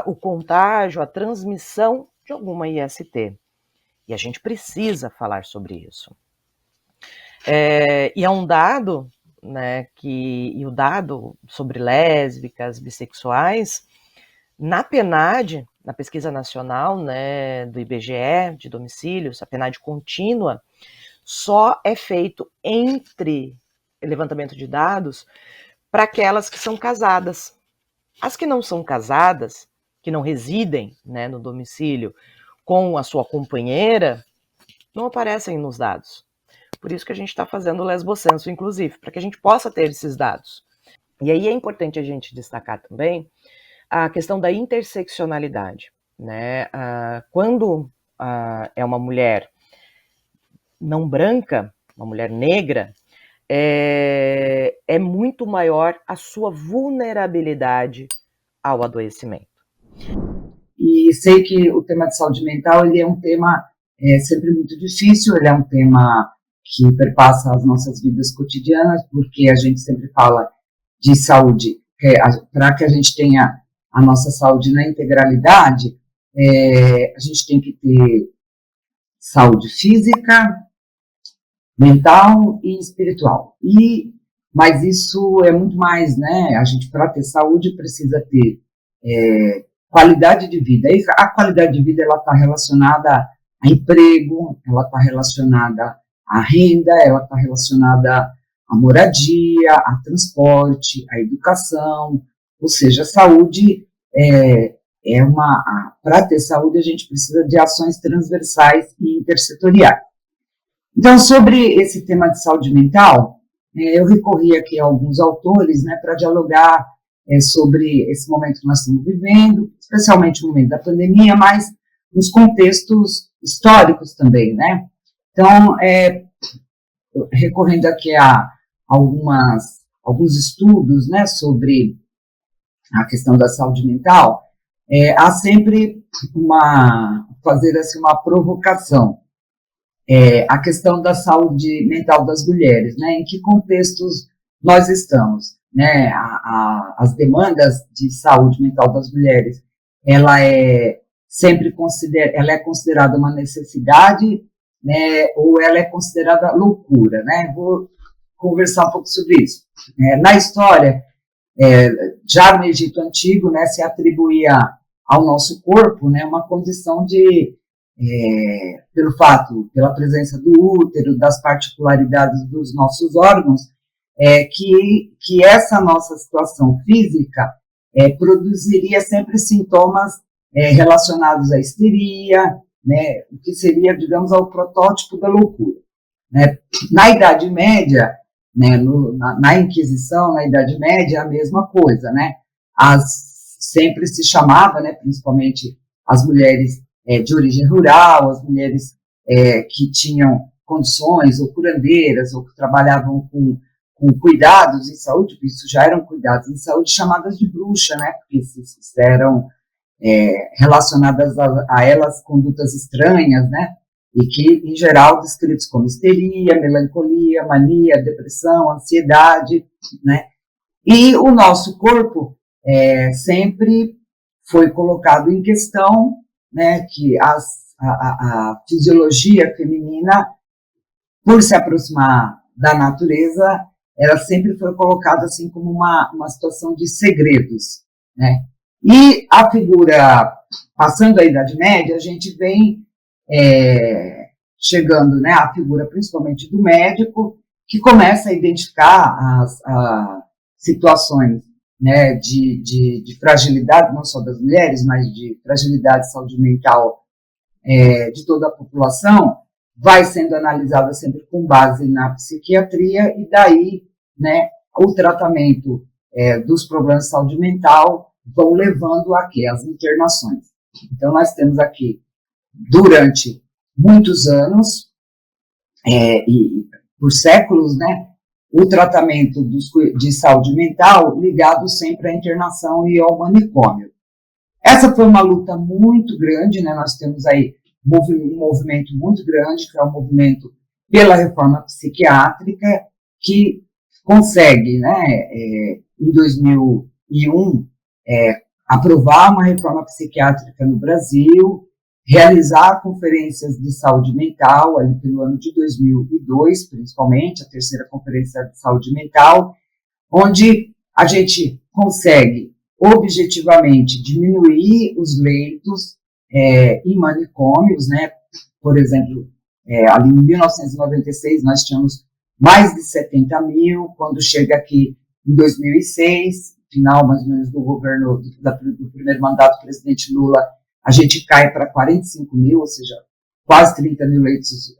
E: o contágio, a transmissão de alguma IST. E a gente precisa falar sobre isso. E é um dado, né, e o dado sobre lésbicas, bissexuais, na PNAD, na pesquisa nacional, né, do IBGE, de domicílios, a PNAD contínua, só é feito entre levantamento de dados para aquelas que são casadas. As que não são casadas, que não residem, né, no domicílio com a sua companheira, não aparecem nos dados. Por isso que a gente está fazendo o lesbocenso, inclusive, para que a gente possa ter esses dados. E aí é importante a gente destacar também a questão da interseccionalidade, né? Quando é uma mulher não branca, uma mulher negra, é muito maior a sua vulnerabilidade ao adoecimento.
D: E sei que o tema de saúde mental ele é um tema sempre muito difícil, ele é um tema que perpassa as nossas vidas cotidianas, porque a gente sempre fala de saúde, para que a gente tenha a nossa saúde na integralidade, a gente tem que ter saúde física, mental e espiritual. Mas isso é muito mais, né? A gente, para ter saúde, precisa ter qualidade de vida. E a qualidade de vida ela está relacionada a emprego, ela está relacionada à renda, ela está relacionada à moradia, a transporte, à educação. Ou seja, a saúde para ter saúde a gente precisa de ações transversais e intersetoriais. Então, sobre esse tema de saúde mental, eu recorri aqui a alguns autores, né, para dialogar sobre esse momento que nós estamos vivendo, especialmente o momento da pandemia, mas nos contextos históricos também, né? Então, recorrendo aqui a alguns estudos, né, sobre a questão da saúde mental, há sempre fazer assim, uma provocação. A questão da saúde mental das mulheres, né? Em que contextos nós estamos, né? As demandas de saúde mental das mulheres, ela é considerada uma necessidade, né? Ou ela é considerada loucura, né? Vou conversar um pouco sobre isso. Na história, já no Egito Antigo, né, se atribuía ao nosso corpo, né, uma condição de pela presença do útero, das particularidades dos nossos órgãos, que essa nossa situação física produziria sempre sintomas relacionados à histeria, né, o que seria, digamos, ao protótipo da loucura. Né? Na Idade Média, né, na Inquisição, na Idade Média, a mesma coisa, né? Sempre se chamava, né, principalmente as mulheres de origem rural, as mulheres que tinham condições, ou curandeiras, ou que trabalhavam com cuidados em saúde, porque isso já eram cuidados em saúde, chamadas de bruxa, né, porque eram relacionadas a elas condutas estranhas, né, e que, em geral, descritos como histeria, melancolia, mania, depressão, ansiedade, né, e o nosso corpo sempre foi colocado em questão, né, que a fisiologia feminina, por se aproximar da natureza, ela sempre foi colocada assim como uma situação de segredos, né? E a figura, passando a Idade Média, a gente vem chegando, né, a figura principalmente do médico, que começa a identificar as situações, né, de fragilidade, não só das mulheres, mas de fragilidade de saúde mental de toda a população, vai sendo analisada sempre com base na psiquiatria, e daí, né, o tratamento dos problemas de saúde mental vão levando a quê? As internações. Então, nós temos aqui, durante muitos anos, e por séculos, né, o tratamento de saúde mental ligado sempre à internação e ao manicômio. Essa foi uma luta muito grande, né? Nós temos aí um movimento muito grande, que é o movimento pela reforma psiquiátrica, que consegue, né, em 2001, aprovar uma reforma psiquiátrica no Brasil, realizar conferências de saúde mental, ali pelo ano de 2002, principalmente, a terceira conferência de saúde mental, onde a gente consegue, objetivamente, diminuir os leitos em manicômios, né? Por exemplo, ali em 1996, nós tínhamos mais de 70 mil, quando chega aqui em 2006, final mais ou menos do governo, do primeiro mandato do presidente Lula, a gente cai para 45 mil, ou seja, quase 30 mil leitos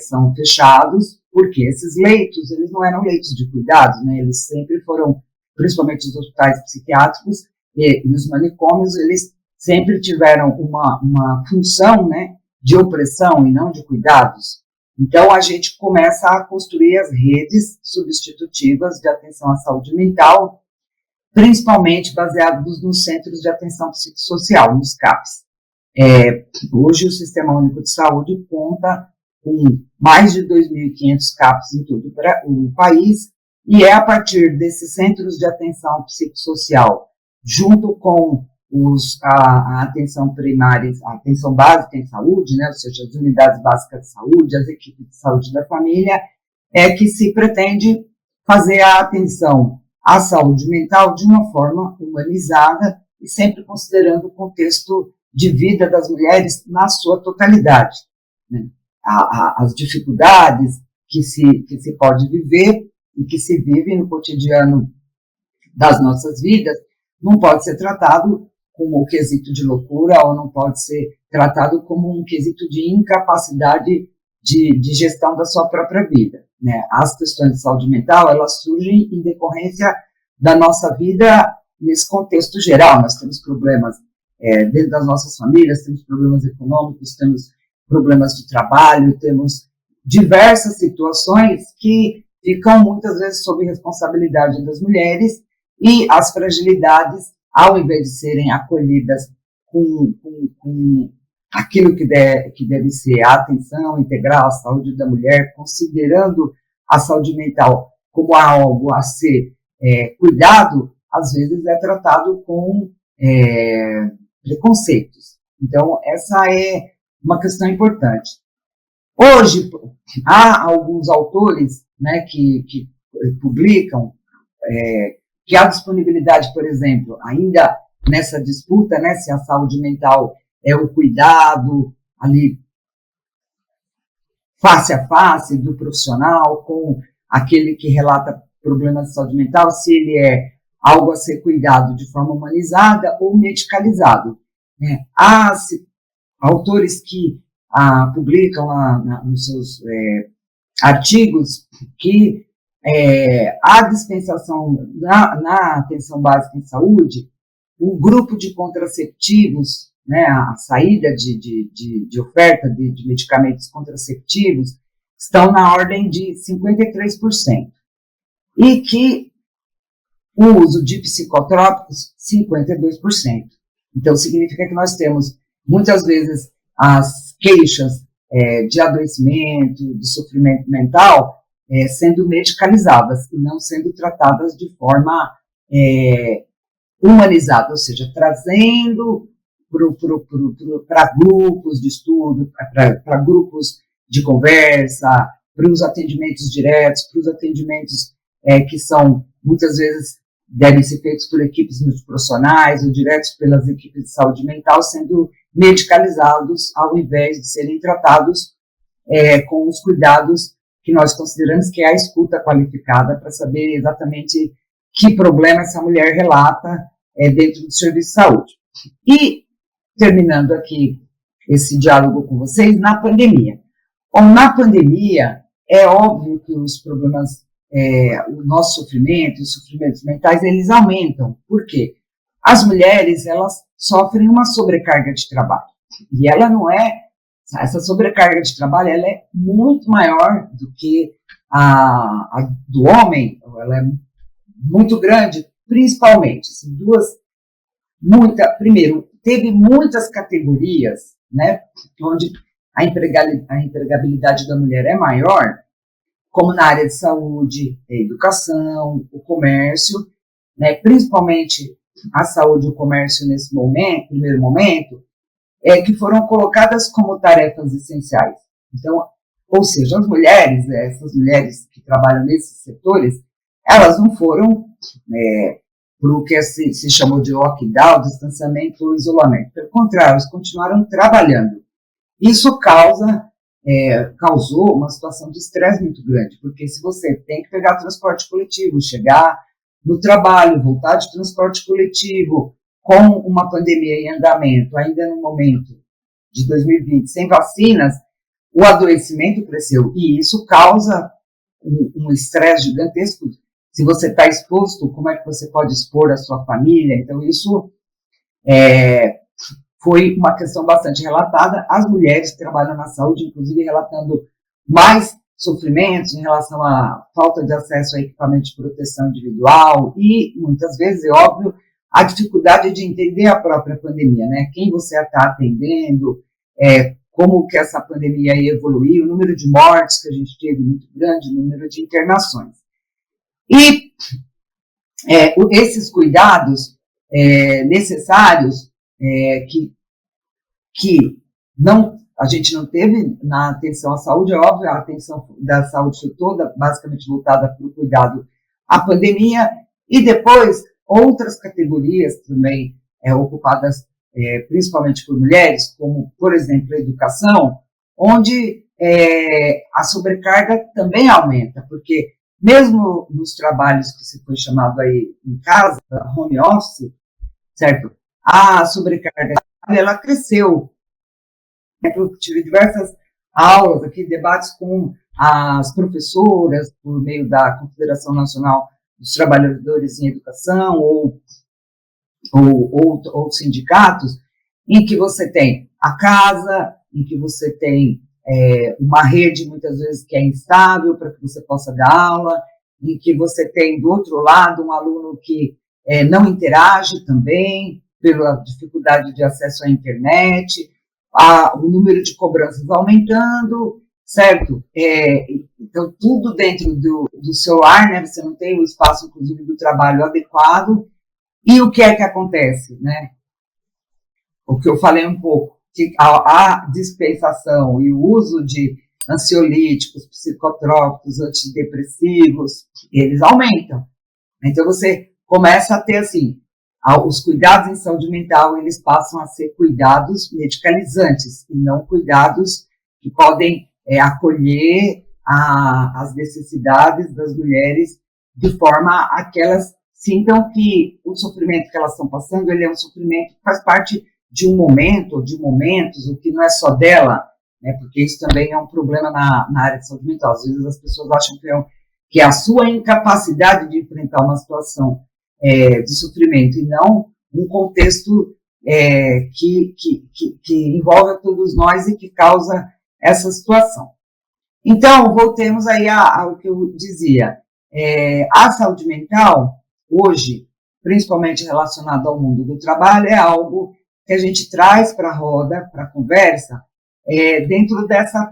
D: são fechados, porque esses leitos, eles não eram leitos de cuidados, né? Eles sempre foram, principalmente os hospitais psiquiátricos e os manicômios, eles sempre tiveram uma função, né, de opressão e não de cuidados. Então, a gente começa a construir as redes substitutivas de atenção à saúde mental, principalmente baseados nos centros de atenção psicossocial, nos CAPs. Hoje, o Sistema Único de Saúde conta com mais de 2.500 CAPs em todo o país, e é a partir desses centros de atenção psicossocial, junto com a atenção primária, a atenção básica em saúde, né, ou seja, as unidades básicas de saúde, as equipes de saúde da família, que se pretende fazer a atenção à saúde mental de uma forma humanizada e sempre considerando o contexto de vida das mulheres na sua totalidade, né? As dificuldades que se pode viver e que se vive no cotidiano das nossas vidas não pode ser tratado como um quesito de loucura ou não pode ser tratado como um quesito de incapacidade de gestão da sua própria vida, né? As questões de saúde mental, elas surgem em decorrência da nossa vida nesse contexto geral. Nós temos problemas dentro das nossas famílias, temos problemas econômicos, temos problemas de trabalho, temos diversas situações que ficam muitas vezes sob responsabilidade das mulheres e as fragilidades, ao invés de serem acolhidas com aquilo que deve ser a atenção integral à saúde da mulher, considerando a saúde mental como algo a ser cuidado, às vezes é tratado com preconceitos. Então, essa é uma questão importante. Hoje, há alguns autores, né, que publicam que há disponibilidade, por exemplo, ainda nessa disputa, né, se a saúde mental é o cuidado ali face a face do profissional com aquele que relata problemas de saúde mental, se ele é algo a ser cuidado de forma humanizada ou medicalizado, né? Há autores que publicam nos seus artigos que a dispensação na atenção básica em saúde, o grupo de contraceptivos, né, a saída de oferta de medicamentos contraceptivos estão na ordem de 53%. E que o uso de psicotrópicos, 52%. Então, significa que nós temos, muitas vezes, as queixas de adoecimento, de sofrimento mental, sendo medicalizadas e não sendo tratadas de forma humanizada, ou seja, trazendo para grupos de estudo, para grupos de conversa, para os atendimentos diretos, para os atendimentos que são, muitas vezes, devem ser feitos por equipes multiprofissionais ou diretos pelas equipes de saúde mental, sendo medicalizados ao invés de serem tratados com os cuidados que nós consideramos que é a escuta qualificada para saber exatamente que problema essa mulher relata dentro do serviço de saúde. E, terminando aqui esse diálogo com vocês, na pandemia. Bom, na pandemia, é óbvio que os problemas, o nosso sofrimento, os sofrimentos mentais, eles aumentam. Por quê? As mulheres, elas sofrem uma sobrecarga de trabalho. E ela não essa sobrecarga de trabalho, ela é muito maior do que a do homem, ela é muito grande, principalmente, assim, primeiro, teve muitas categorias, né, onde a empregabilidade da mulher é maior, como na área de saúde, educação, o comércio, né, principalmente a saúde e o comércio nesse momento, primeiro momento, que foram colocadas como tarefas essenciais. Então, ou seja, as mulheres, essas mulheres que trabalham nesses setores, elas não foram para o que se chamou de lockdown, distanciamento ou isolamento. Pelo contrário, elas continuaram trabalhando. Isso causou uma situação de estresse muito grande, porque se você tem que pegar transporte coletivo, chegar no trabalho, voltar de transporte coletivo, com uma pandemia em andamento, ainda no momento de 2020, sem vacinas, o adoecimento cresceu, e isso causa um estresse gigantesco. Se você está exposto, como é que você pode expor a sua família? Então, isso foi uma questão bastante relatada. As mulheres que trabalham na saúde, inclusive, relatando mais sofrimentos em relação à falta de acesso a equipamento de proteção individual e, muitas vezes, é óbvio, a dificuldade de entender a própria pandemia, né? Quem você está atendendo, como que essa pandemia evoluiu, o número de mortes que a gente teve muito grande, o número de internações. E esses cuidados necessários que a gente não teve na atenção à saúde, é óbvio, a atenção da saúde foi toda basicamente voltada para o cuidado à pandemia, e depois outras categorias também ocupadas principalmente por mulheres, como, por exemplo, a educação, onde a sobrecarga também aumenta, porque mesmo nos trabalhos que se foi chamado aí em casa, home office, certo? A sobrecarga, ela cresceu. Eu tive diversas aulas aqui, debates com as professoras, por meio da Confederação Nacional dos Trabalhadores em Educação, ou sindicatos, em que você tem a casa, em que você tem uma rede, muitas vezes, que é instável para que você possa dar aula, em que você tem, do outro lado, um aluno que não interage também, pela dificuldade de acesso à internet, o número de cobranças aumentando, certo? Então, tudo dentro do seu lar, né? Você não tem o espaço, inclusive, do trabalho adequado. E o que é que acontece, né? O que eu falei um pouco, que a dispensação e o uso de ansiolíticos, psicotrópicos, antidepressivos, eles aumentam. Então, você começa a ter, assim, os cuidados em saúde mental, eles passam a ser cuidados medicalizantes, e não cuidados que podem acolher as necessidades das mulheres de forma a que elas sintam que o sofrimento que elas estão passando, ele é um sofrimento que faz parte de um momento, de momentos, o que não é só dela, né, porque isso também é um problema na área de saúde mental. Às vezes as pessoas acham que é a sua incapacidade de enfrentar uma situação de sofrimento, e não um contexto que envolve a todos nós e que causa essa situação. Então, voltemos aí ao que eu dizia. A saúde mental, hoje, principalmente relacionado ao mundo do trabalho, é algo que a gente traz para a roda, para a conversa, dentro dessa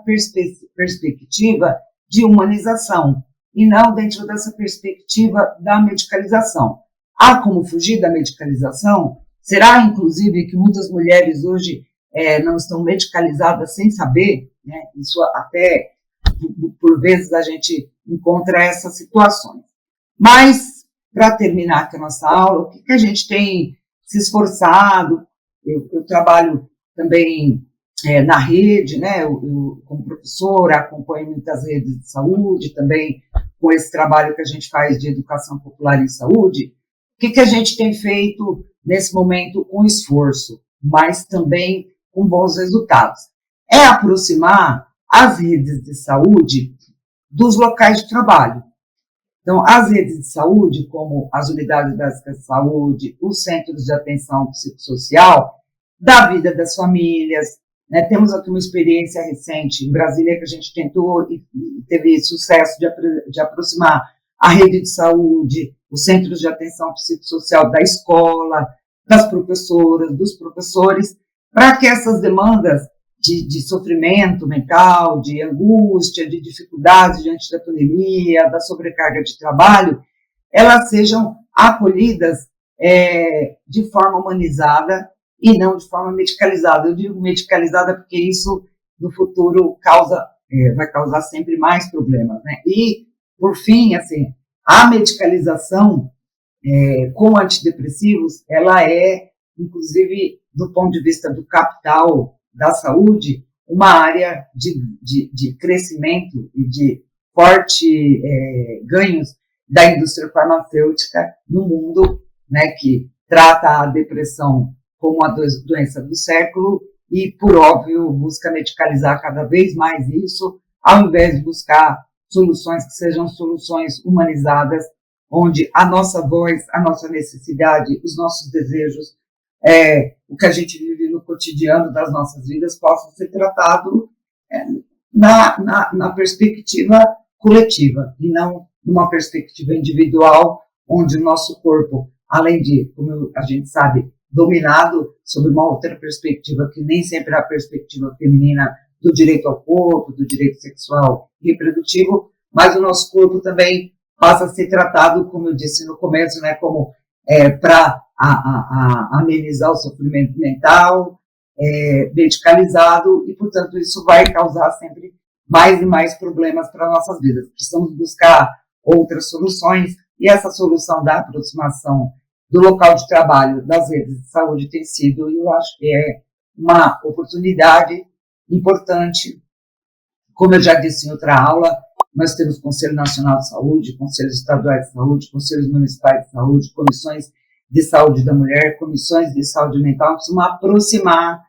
D: perspectiva de humanização, e não dentro dessa perspectiva da medicalização. Há como fugir da medicalização? Será, inclusive, que muitas mulheres hoje não estão medicalizadas sem saber, né? Isso até, por vezes, a gente encontra essas situações. Mas, para terminar aqui a nossa aula, o que a gente tem se esforçado? Eu trabalho também na rede, né? Eu, como professora, acompanho muitas redes de saúde, também com esse trabalho que a gente faz de educação popular em saúde. O que a gente tem feito nesse momento com esforço, mas também com bons resultados? É aproximar as redes de saúde dos locais de trabalho. Então, as redes de saúde, como as unidades básicas de saúde, os centros de atenção psicossocial, da vida das famílias, né? Temos aqui uma experiência recente em Brasília que a gente tentou e teve sucesso de aproximar a rede de saúde, os centros de atenção psicossocial da escola, das professoras, dos professores, para que essas demandas de sofrimento mental, de angústia, de dificuldades diante da pandemia, da sobrecarga de trabalho, elas sejam acolhidas de forma humanizada e não de forma medicalizada. Eu digo medicalizada porque isso, no futuro, vai causar sempre mais problemas, né? E, por fim, assim, a medicalização com antidepressivos, ela é, inclusive, do ponto de vista do capital da saúde, uma área de crescimento e de forte ganhos da indústria farmacêutica no mundo, né, que trata a depressão como a doença do século e, por óbvio, busca medicalizar cada vez mais isso, ao invés de buscar soluções que sejam soluções humanizadas, onde a nossa voz, a nossa necessidade, os nossos desejos, o que a gente vive no cotidiano das nossas vidas possam ser tratado na perspectiva coletiva e não numa perspectiva individual, onde o nosso corpo, além de, como a gente sabe, dominado sobre uma outra perspectiva que nem sempre é a perspectiva feminina do direito ao corpo, do direito sexual e reprodutivo, mas o nosso corpo também passa a ser tratado, como eu disse no começo, né, como para amenizar o sofrimento mental, medicalizado, e, portanto, isso vai causar sempre mais e mais problemas para nossas vidas. Precisamos buscar outras soluções, e essa solução da aproximação do local de trabalho das redes de saúde tem sido, eu acho que é uma oportunidade importante. Como eu já disse em outra aula, nós temos Conselho Nacional de Saúde, Conselhos Estaduais de Saúde, Conselhos Municipais de Saúde, Comissões de Saúde da Mulher, Comissões de Saúde Mental. Precisamos aproximar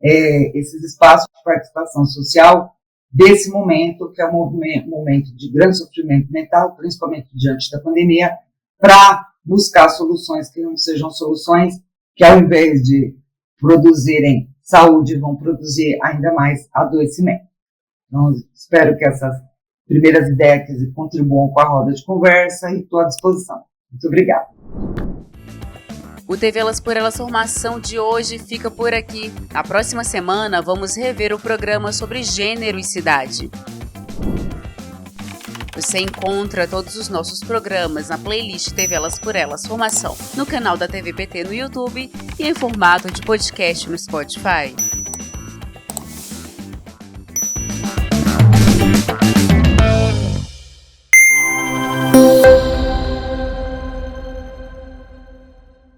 D: esses espaços de participação social desse momento, que é um momento de grande sofrimento mental, principalmente diante da pandemia, para buscar soluções que não sejam soluções que, ao invés de produzirem saúde, vão produzir ainda mais adoecimento. Então, espero que essas primeiras ideias contribuam com a roda de conversa e estou à disposição. Muito obrigada.
C: O TV Elas por Elas Formação de hoje fica por aqui. Na próxima semana, vamos rever o programa sobre gênero e cidade. Você encontra todos os nossos programas na playlist TV Elas por Elas Formação, no canal da TVPT no YouTube e em formato de podcast no Spotify.